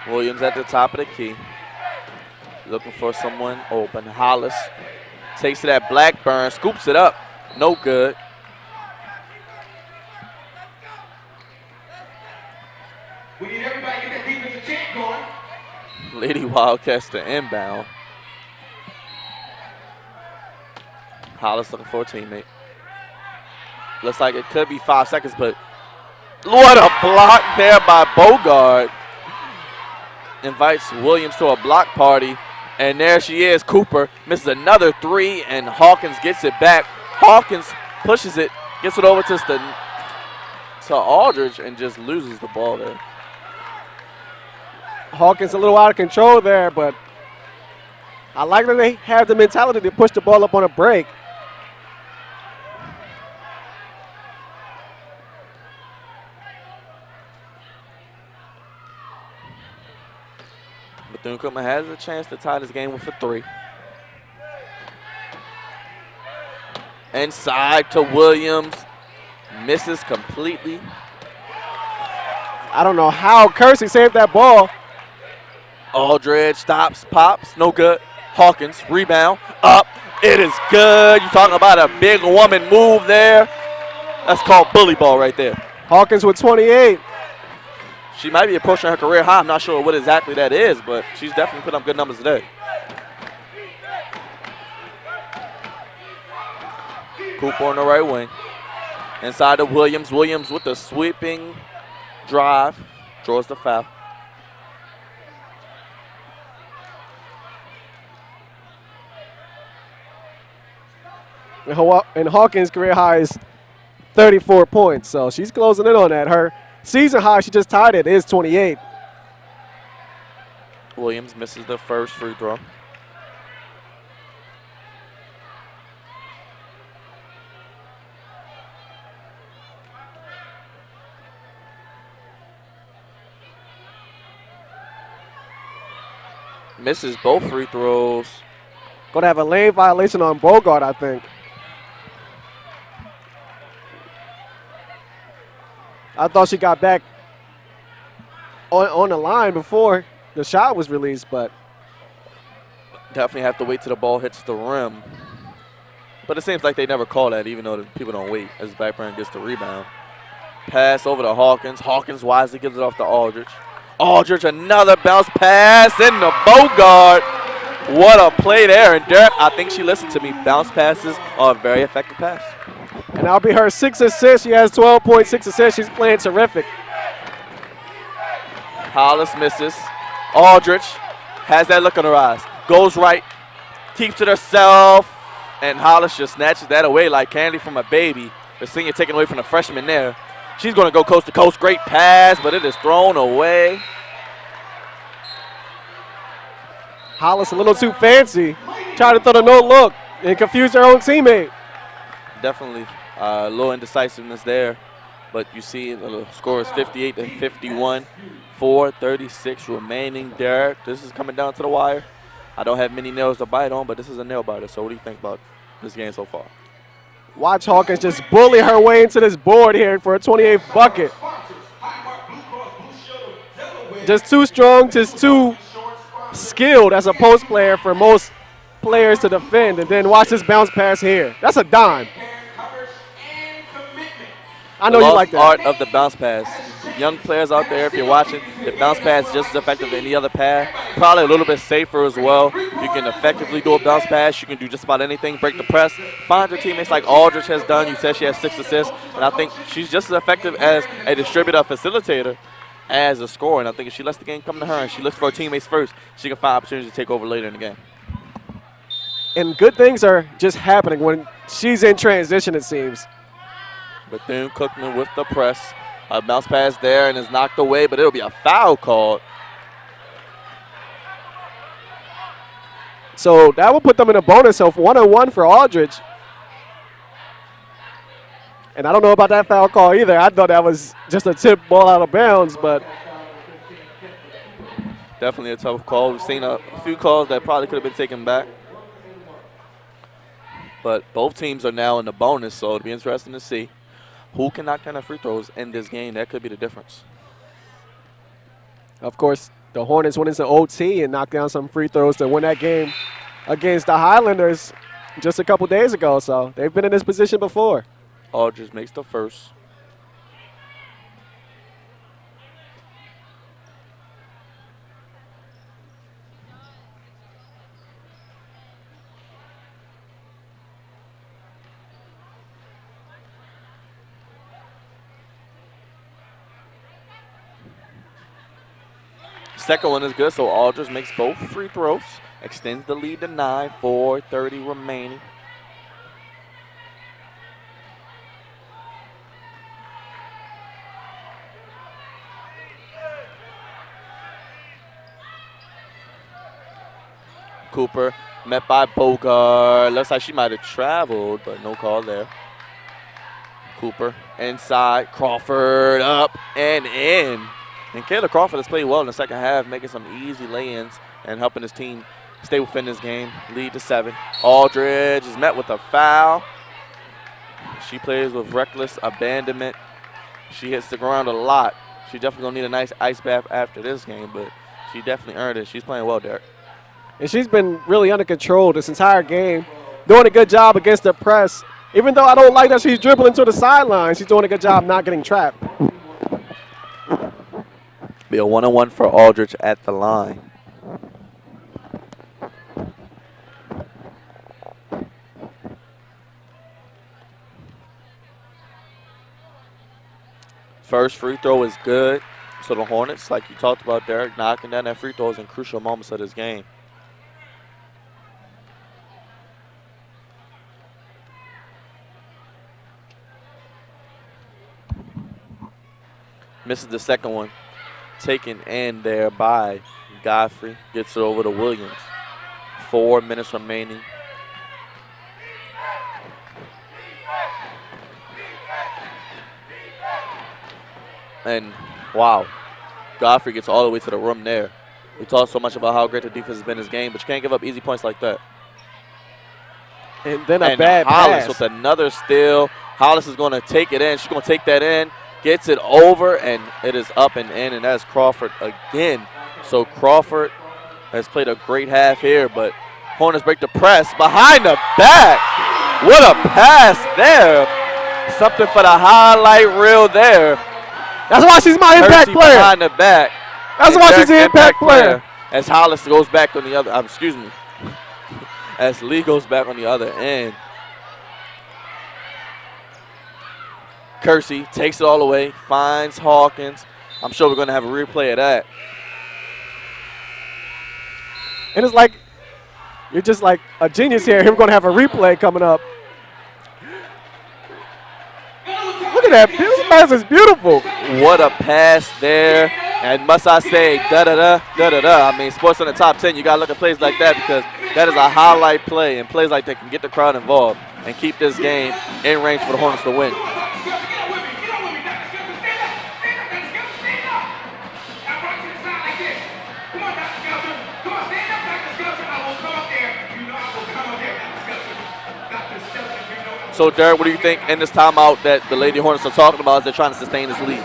Williams at the top of the key. Looking for someone open. Hollis takes it at Blackburn, scoops it up. No good. We need everybody to get that defensive check going. Lady Wildcats to inbound. Hollis looking for a teammate. Looks like it could be 5 seconds, but what a block there by Bogart. Invites Williams to a block party, and there she is. Cooper misses another 3, and Hawkins gets it back. Hawkins pushes it, gets it over to Aldridge, and just loses the ball there. Hawkins a little out of control there, but I like that they have the mentality to push the ball up on a break. Bethune-Cookman has a chance to tie this game with a 3. Inside to Williams. Misses completely. I don't know how Kersey saved that ball. Aldridge stops, pops, no good. Hawkins, rebound, up. It is good. You're talking about a big woman move there. That's called bully ball right there. Hawkins with 28. She might be approaching her career high. I'm not sure what exactly that is, but she's definitely put up good numbers today. Cooper on the right wing. Inside to Williams. Williams with the sweeping drive. Draws the foul. And Hawkins' career high is 34 points, so she's closing in on that. Her season high, she just tied it, is 28. Williams misses the first free throw. Misses both free throws. Going to have a lane violation on Bogart, I think. I thought she got back on the line before the shot was released, but Definitely have to wait till the ball hits the rim. But it seems like they never call that, even though the people don't wait as Blackburn gets the rebound. Pass over to Hawkins. Hawkins wisely gives it off to Aldridge. Aldridge, another bounce pass in the Bogart. What a play there. And Derek, I think she listened to me. Bounce passes are a very effective pass. and that'll be her 6th assist. She has 12.6 assists. She's playing terrific. Hollis misses. Aldridge has that look in her eyes. Goes right, keeps it herself, and Hollis just snatches that away like candy from a baby. The senior taken away from the freshman there. She's going to go coast to coast. Great pass, but it is thrown away. Hollis a little too fancy. Tried to throw the no look and confuse her own teammate. Definitely a little indecisiveness there, but you see the score is 58-51. 4:36 remaining. Derek, this is coming down to the wire. I don't have many nails to bite on, but this is a nail biter. So what do you think about this game so far? Watch Hawkins just bully her way into this board here for a 28th bucket. Just too strong, just too skilled as a post player for most players to defend. And then watch this bounce pass here. That's a dime. I know you like that. Art of the bounce pass. Young players out there, if you're watching, the bounce pass is just as effective as any other pass. Probably a little bit safer as well. You can effectively do a bounce pass. You can do just about anything. Break the press. Find your teammates like Aldridge has done. You said she has 6 assists. And I think she's just as effective as a distributor, facilitator, as a scorer. And I think if she lets the game come to her and she looks for her teammates first, she can find opportunities to take over later in the game. And good things are just happening when she's in transition, it seems. Bethune-Cookman with the press. A bounce pass there and is knocked away, but it'll be a foul called. So that will put them in a bonus of 1-on-1 for Aldridge. And I don't know about that foul call either. I thought that was just a tip ball out of bounds, but Definitely a tough call. We've seen a few calls that probably could have been taken back. But both teams are now in the bonus, so it'll be interesting to see who can knock down the free throws in this game. That could be the difference. of course, the Hornets went into OT and knocked down some free throws to win that game against the Highlanders just a couple days ago. So they've been in this position before. Aldridge makes the first. Second one is good, so Aldridge makes both free throws, extends the lead to 9, 4:30 remaining. Cooper met by Bogart. Looks like she might have traveled, but no call there. Cooper inside, Crawford up and in. And Kayla Crawford has played well in the second half, making some easy lay-ins and helping his team stay within this game, lead to 7. Aldridge is met with a foul. She plays with reckless abandonment. She hits the ground a lot. She definitely gonna need a nice ice bath after this game, but she definitely earned it. She's playing well, Derek. And she's been really under control this entire game, doing a good job against the press. Even though I don't like that she's dribbling to the sideline, she's doing a good job not getting trapped. Be a 1-on-1 for Aldridge at the line. First free throw is good. So the Hornets, like you talked about, Derek, knocking down that free throws in crucial moments of this game. Misses the second one. Taken in there by Godfrey. Gets it over to Williams. 4 minutes remaining. And wow, Godfrey gets all the way to the rim there. We talked so much about how great the defense has been this game, but you can't give up easy points like that. And then a bad Hollis pass. with another steal. Hollis is going to take it in. She's going to take that in, gets it over, and it is up and in, and that is Crawford again. So Crawford has played a great half here, but Hornets break the press behind the back. What a pass there. Something for the highlight reel there. That's why she's my impact Kersey player. behind the back. That's And why she's Derek's the impact player. As Hollis goes back on the other, excuse me. As Lee goes back on the other end. Kersey takes it all away, finds Hawkins. I'm sure we're going to have a replay of that. And it's like, you're just like a genius here. We're going to have a replay coming up. Look at that. This pass is beautiful. What a pass there. And must I say, da-da-da, da-da-da. I mean, sports in the top 10, you got to look at plays like that because that is a highlight play, and plays like that can get the crowd involved and keep this game in range for the Hornets to win. So, Derek, what do you think in this timeout that the Lady Hornets are talking about as they're trying to sustain this lead?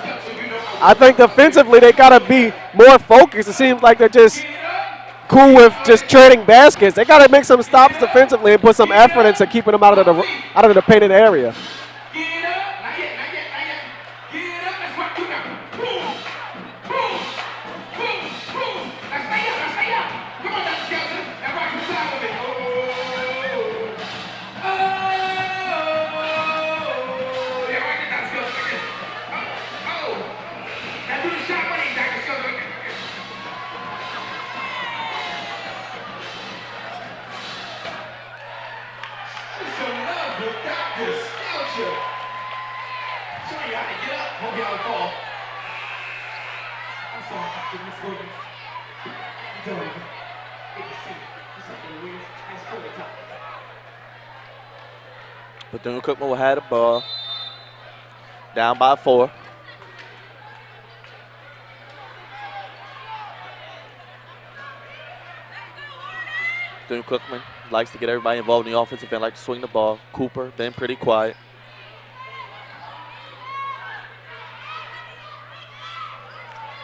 I think defensively they got to be more focused. It seems like they're just cool with just trading baskets. They got to make some stops defensively and put some effort into keeping them out of the painted area. Bethune-Cookman will have the ball. Down by 4. Bethune-Cookman likes to get everybody involved in the offensive end, like to swing the ball. Cooper been pretty quiet.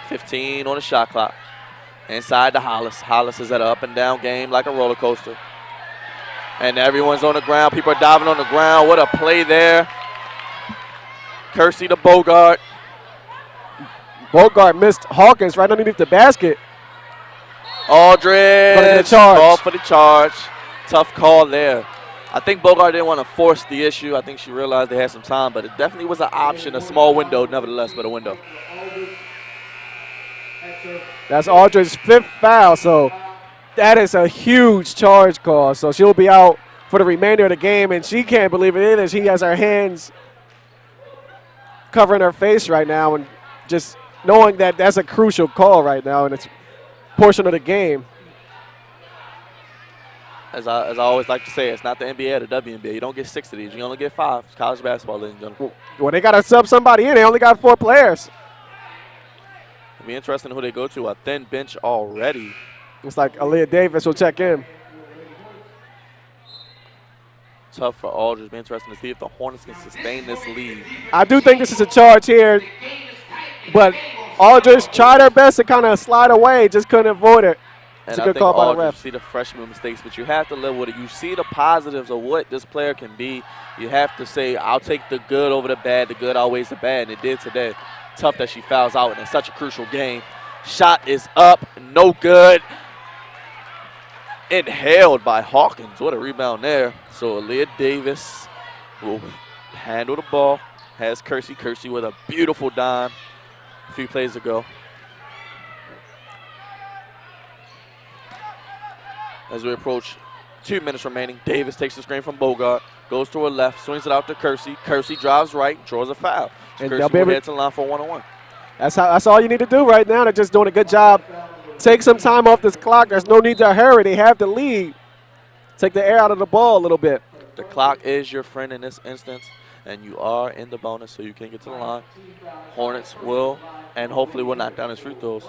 $15 on the shot clock. Inside to Hollis. Hollis is at an up and down game like a roller coaster. And everyone's on the ground. People are diving on the ground. What a play there. Kersey to Bogart. Bogart missed Hawkins right underneath the basket. Aldridge. Charge. Call for the charge. Tough call there. I think Bogart didn't want to force the issue. I think she realized they had some time, but it definitely was an option, a small window, nevertheless, but a window. That's Aldridge's 5th foul, so that is a huge charge call. So she'll be out for the remainder of the game, and she can't believe it either. She has her hands covering her face right now, and just knowing that that's a crucial call right now, and it's a portion of the game. As I always like to say, it's not the NBA or the WNBA. You don't get 6 of these. You only get 5. It's college basketball, ladies and gentlemen. Well, they got to sub somebody in. They only got 4 players. It'll be interesting who they go to. A thin bench already. It's like Aaliyah Davis will check in. Tough for Aldridge. It'll be interesting to see if the Hornets can sustain this lead. I do think this is a charge here, but Aldridge tried her best to kind of slide away, just couldn't avoid it. It's And a I good think call by the Aldridge, ref. see the freshman mistakes, but you have to live with it. You see the positives of what this player can be. You have to say, I'll take the good over the bad. The good outweighs the bad, and it did today. Tough that she fouls out in such a crucial game. Shot is up, no good. Inhaled by Hawkins. What a rebound there. So Aaliyah Davis will handle the ball. has Kersey. Kersey with a beautiful dime a few plays ago. As we approach 2 minutes remaining, Davis takes the screen from Bogart, goes to her left, swings it out to Kersey. Kersey drives right, draws a foul. And Kersey will head to the line for a one-on-one. That's all you need to do right now. They're just doing a good job. Take some time off this clock. There's no need to hurry. They have the lead. Take the air out of the ball a little bit. The clock is your friend in this instance, and you are in the bonus, so you can get to the line. Hornets will and hopefully will knock down his free throws.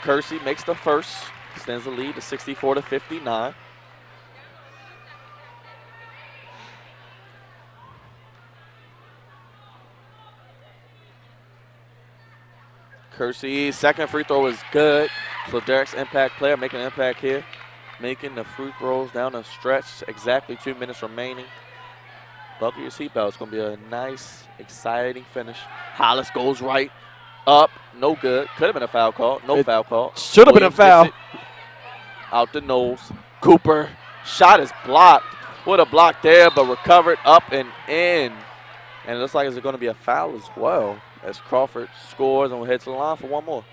Kersey makes the first, extends the lead to 64-59. Kersey's second free throw is good. So Derek's impact player making an impact here. Making the free throws down the stretch. Exactly 2 minutes remaining. Buckle your seatbelt. It's going to be a nice, exciting finish. Hollis goes right up. No good. Could have been a foul call. No foul call. Should have been a foul. Gets it out the nose. Cooper. Shot is blocked. What a block there, but recovered up and in. And it looks like it's going to be a foul as well, as Crawford scores and will head to the line for one more.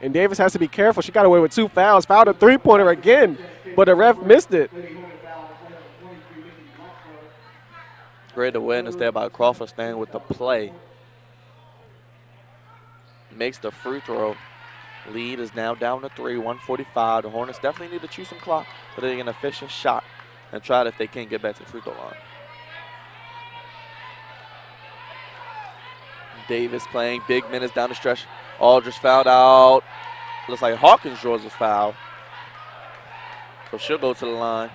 And Davis has to be careful. She got away with 2 fouls. Fouled a three-pointer again, but the ref missed it. Great awareness there by Crawford staying with the play. Makes the free throw. Lead is now down to 3, 145. The Hornets definitely need to choose some clock, but they're an efficient shot and try it if they can get back to the free throw line. Davis playing big minutes down the stretch. Aldridge fouled out. Looks like Hawkins draws a foul. So she'll go to the line.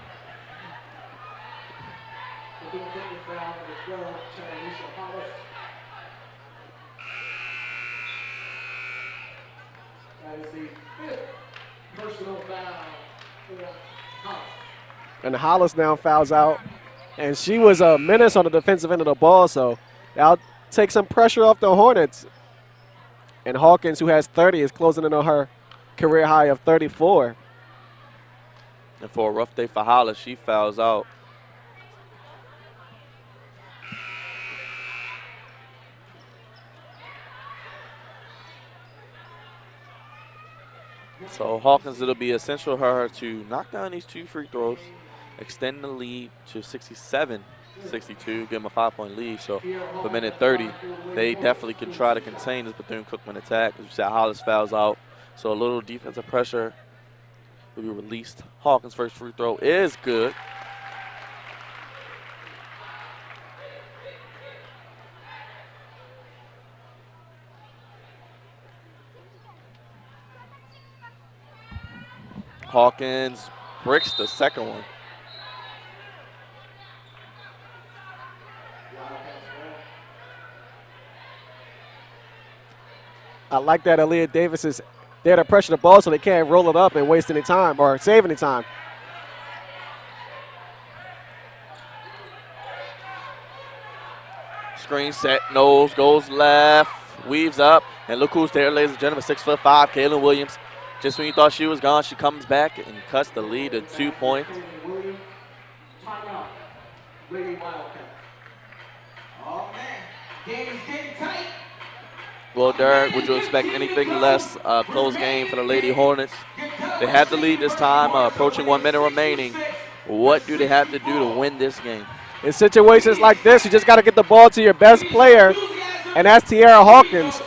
And Hollis now fouls out. And she was a menace on the defensive end of the ball, so that'll take some pressure off the Hornets. And Hawkins, who has 30, is closing in on her career high of 34. And for a rough day for Hollis, she fouls out. So Hawkins, it'll be essential for her to knock down these 2 free throws, extend the lead to 67-62, give them a 5-point lead. So for minute 30, they definitely can try to contain this Bethune-Cookman attack. As you said, Hollis fouls out, so a little defensive pressure will be released. Hawkins' first free throw is good. Hawkins bricks the second one. I like that Aaliyah Davis is there to pressure the ball so they can't roll it up and waste any time or save any time. Screen set, nose, goes left, weaves up, and look who's there, ladies and gentlemen, 6'5", Kaylin Williams. Just when you thought she was gone, she comes back and cuts the lead to 2 points. Timeout. Lady Wildcat. Oh, man. Game is getting tight. Well, Derek, would you expect anything less? Close game for the Lady Hornets. They have the lead this time, approaching 1 minute remaining. What do they have to do to win this game? In situations like this, you just got to get the ball to your best player, and that's Tiara Hawkins.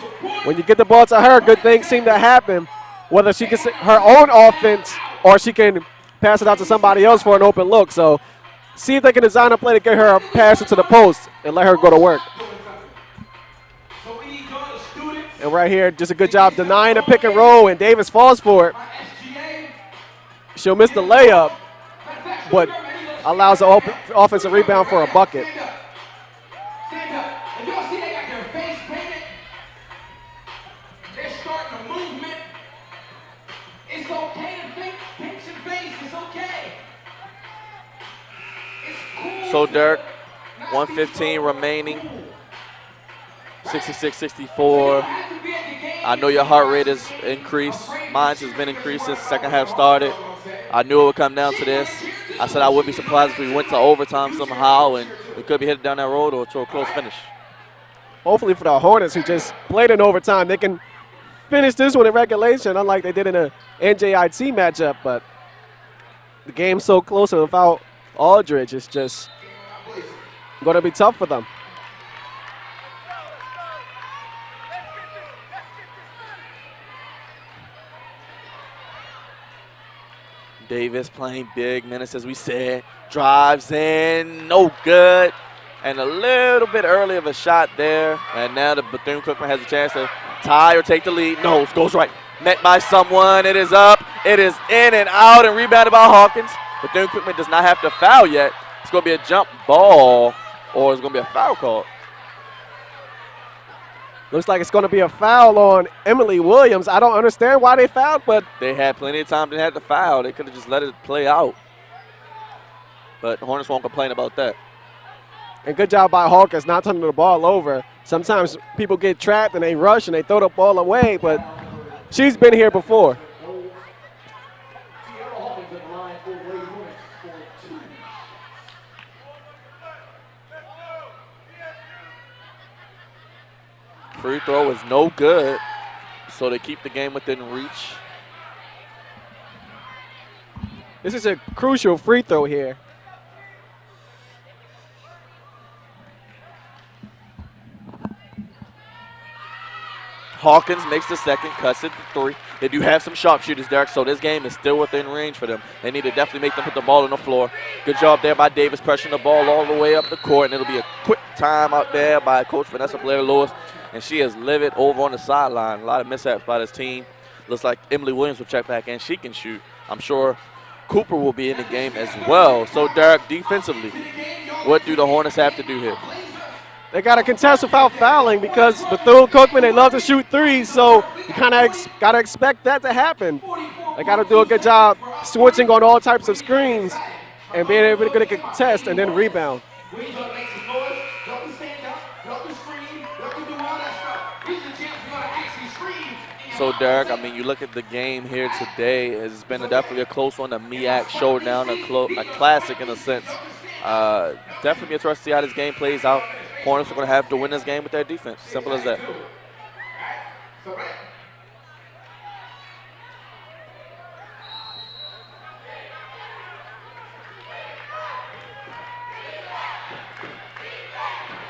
When you get the ball to her, good things seem to happen, whether she can her own offense or she can pass it out to somebody else for an open look. So see if they can design a play to get her a pass into the post and let her go to work. And right here, just a good job denying a pick and roll, and Davis falls for it. She'll miss the layup, but allows the offensive rebound for a bucket. Stand up. If y'all see they got their face painted, they're starting a movement. It's okay to pinch your face. It's okay. It's cool. So, Derek, 1:15 remaining. 66-64. I know your heart rate is increased. Mine has been increased since the second half started. I knew it would come down to this. I said I wouldn't be surprised if we went to overtime somehow and we could be headed down that road or to a close finish. Hopefully for the Hornets, who just played in overtime, they can finish this one in regulation, unlike they did in a NJIT matchup. But the game's so close, and without Aldridge, it's just going to be tough for them. Davis playing big minutes, as we said. Drives in, no good. And a little bit early of a shot there. And now the Bethune-Cookman has a chance to tie or take the lead. No, it goes right. Met by someone. It is up. It is in and out and rebounded by Hawkins. Bethune-Cookman does not have to foul yet. It's going to be a jump ball, or it's going to be a foul call. Looks like it's going to be a foul on Emily Williams. I don't understand why they fouled, but They had plenty of time. They had to foul. They could have just let it play out. But Hornets won't complain about that. and good job by Hawkins not turning the ball over. Sometimes people get trapped and they rush and they throw the ball away, but she's been here before. Free throw is no good, so they keep the game within reach. This is a crucial free throw here. Hawkins makes the second, cuts it to three. They do have some sharpshooters, Derek, so this game is still within range for them. They need to definitely make them put the ball on the floor. Good job there by Davis, pressuring the ball all the way up the court, and it'll be a quick time out there by Coach Vanessa Blair-Lewis, and she is livid over on the sideline. A lot of mishaps by this team. Looks like Emily Williams will check back in. She can shoot. I'm sure Cooper will be in the game as well. So, Derek, defensively, what do the Hornets have to do here? They got to contest without fouling because Bethune-Cookman, they love to shoot threes, so you kind of got to expect that to happen. They got to do a good job switching on all types of screens and being able to contest and then rebound. So, Derek, I mean, you look at the game here today. It's been definitely a close one, a MEAC showdown, a classic in a sense. Definitely be interested to see how this game plays out. Hornets are going to have to win this game with their defense. Simple as that.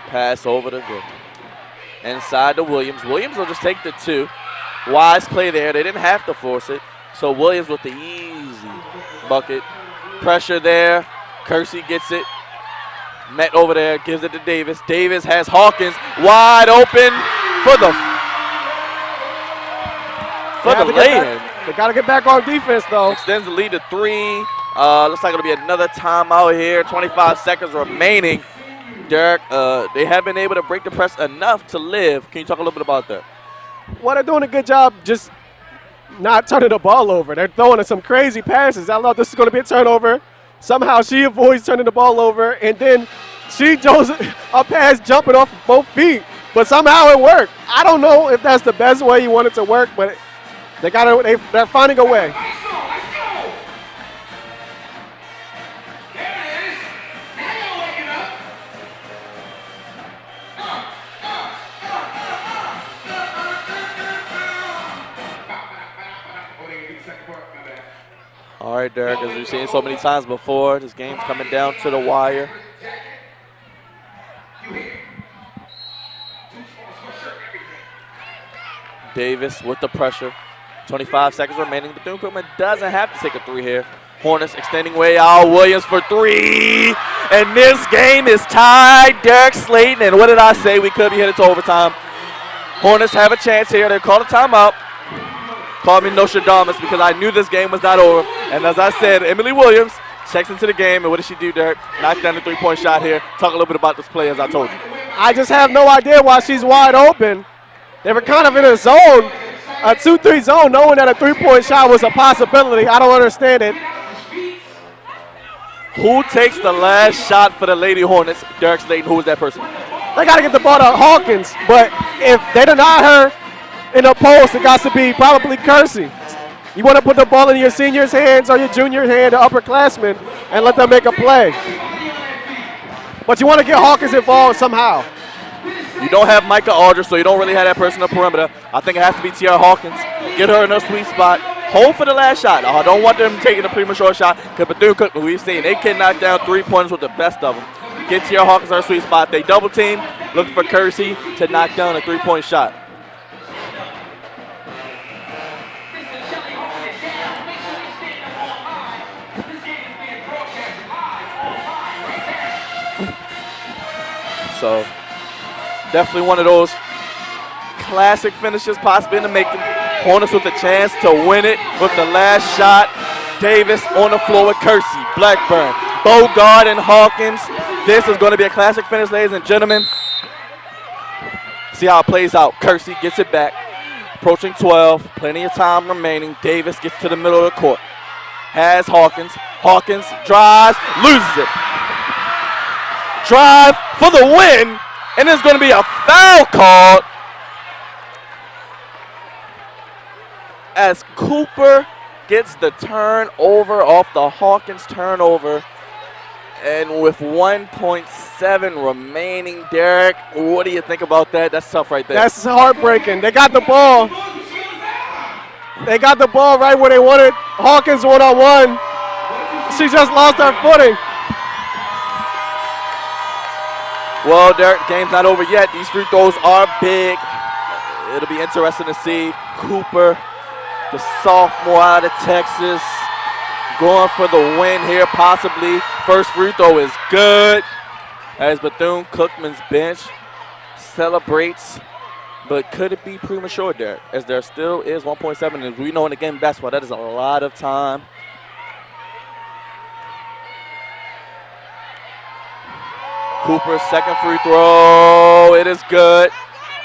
Pass over to good. Inside to Williams. Williams will just take the two. Wise play there. They didn't have to force it. So Williams with the easy bucket. Pressure there. Kersey gets it. Met over there, gives it to Davis. Davis has Hawkins wide open for the lay-in. They got to get back on defense, though. Extends the lead to three. Looks like it'll be another timeout here. 25 seconds remaining. Derek, they have been able to break the press enough to live. Can you talk a little bit about that? Well, they're doing a good job just not turning the ball over. They're throwing some crazy passes. I love this is going to be a turnover. Somehow she avoids turning the ball over, and then she does a pass jumping off both feet. But somehow it worked. I don't know if that's the best way you want it to work, but they're finding a way. All right, Derek, as we've seen so many times before, this game's coming down to the wire. Davis with the pressure. 25 seconds remaining. Bethune-Cookman doesn't have to take a three here. Hornets extending way out. Williams for three. And this game is tied. Derek Slayton. And what did I say? We could be headed to overtime. Hornets have a chance here. They called a timeout. Called me Nostradamus because I knew this game was not over. And as I said, Emily Williams checks into the game. And what did she do, Derek? Knocked down the three-point shot here. Talk a little bit about this play, as I told you. I just have no idea why she's wide open. They were kind of in a zone, a 2-3 zone, knowing that a three-point shot was a possibility. I don't understand it. Who takes the last shot for the Lady Hornets? Derek Slayton. Who is that person? They got to get the ball to Hawkins, but if they deny her, in the post, it got to be probably Kersey. You want to put the ball in your seniors' hands or your juniors' hand, the upperclassmen, and let them make a play. But you want to get Hawkins involved somehow. You don't have Micah Aldridge, so you don't really have that person on the perimeter. I think it has to be Tierra Hawkins. Get her in her sweet spot. Hold for the last shot. I don't want them taking a premature shot because Bethune-Cookman, we've seen they can knock down three-pointers with the best of them. Get Tierra Hawkins in her sweet spot. They double team, looking for Kersey to knock down a three-point shot. So definitely one of those classic finishes possibly in the making. Hornets with a chance to win it with the last shot. Davis on the floor with Kersey, Blackburn, Bogart, and Hawkins. This is going to be a classic finish, ladies and gentlemen. See how it plays out. Kersey gets it back. Approaching 12, plenty of time remaining. Davis gets to the middle of the court. Has Hawkins. Hawkins drives, loses it. Drive for the win, and there's going to be a foul called as Cooper gets the turnover off the Hawkins turnover. And with 1.7 remaining, Derek, what do you think about that? That's tough right there. That's heartbreaking. They got the ball. They got the ball right where they wanted. Hawkins one-on-one. She just lost her footing. Well, Derek, game's not over yet. These free throws are big. It'll be interesting to see Cooper, the sophomore out of Texas, going for the win here, possibly. First free throw is good as Bethune-Cookman's bench celebrates. But could it be premature, Derek? As there still is 1.7, and we know in the game of basketball, that is a lot of time. Cooper's second free throw, it is good.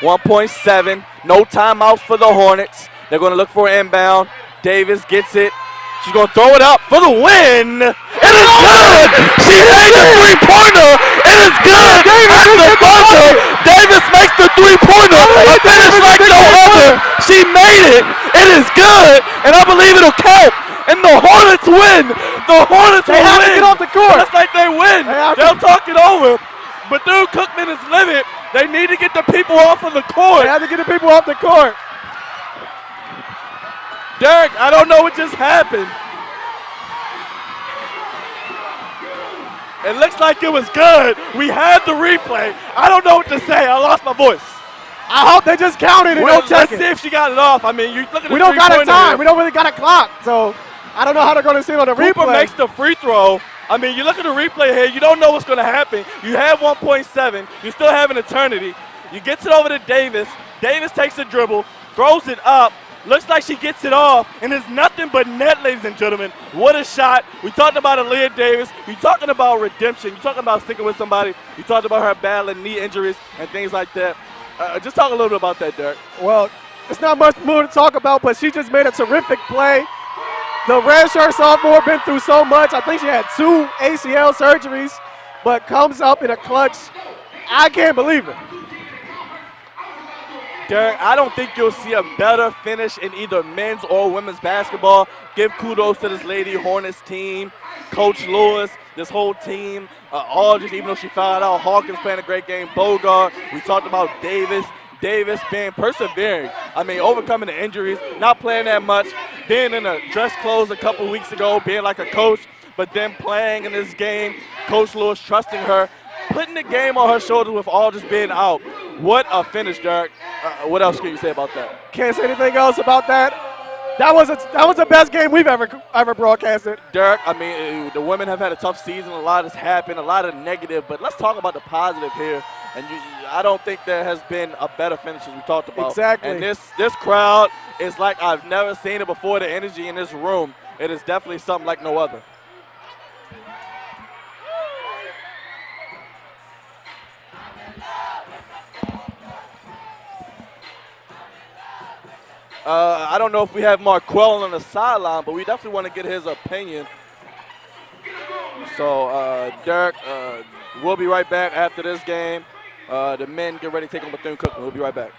1.7, no timeouts for the Hornets. They're going to look for an inbound. Davis gets it. She's going to throw it up for the win. It is good. She made the three-pointer. It is good. At the buzzer, Davis makes the three-pointer. A finish like no other. She made it. It is good, and I believe it'll count. And the Hornets win. The Hornets will win. They have to get off the court. Just like they win. They'll talk it over. Bethune-Cookman is livid. They need to get the people off of the court. They have to get the people off the court. Derek, I don't know what just happened. It looks like it was good. We had the replay. I don't know what to say. I lost my voice. I hope they just counted it. Let's see if she got it off. I mean, you look at the we don't got a time. Here. We don't really got a clock. So I don't know how they're going to see it on the replay. Cooper makes the free throw. I mean, you look at the replay here. You don't know what's going to happen. You have 1.7. You still have an eternity. You gets it over to Davis. Davis takes the dribble, throws it up. Looks like she gets it off, and it's nothing but net, ladies and gentlemen. What a shot. We talked about Aaliyah Davis. You're talking about redemption. You're talking about sticking with somebody. You talked about her battling knee injuries and things like that. Just talk a little bit about that, Derek. Well, it's not much more to talk about, but she just made a terrific play. The redshirt sophomore been through so much. I think she had 2 ACL surgeries, but comes up in a clutch. I can't believe it. Derek, I don't think you'll see a better finish in either men's or women's basketball. Give kudos to this Lady Hornets team, Coach Lewis, this whole team. Aldridge, even though she fouled out, Hawkins playing a great game. Bogart, we talked about Davis. Davis being persevering. I mean, overcoming the injuries, not playing that much, being in a dress clothes a couple weeks ago, being like a coach, but then playing in this game. Coach Lewis trusting her, putting the game on her shoulders with Aldridge being out. What a finish, Derek. What else can you say about that? Can't say anything else about that. That was the best game we've ever broadcasted. Derek, I mean, the women have had a tough season. A lot has happened, a lot of negative, but let's talk about the positive here. And I don't think there has been a better finish as we talked about. Exactly. And this crowd is like I've never seen it before. The energy in this room, it is definitely something like no other. I don't know if we have Marquell on the sideline, but we definitely want to get his opinion. So, Derek, we'll be right back after this game. The men get ready to take on Bethune-Cookman. We'll be right back.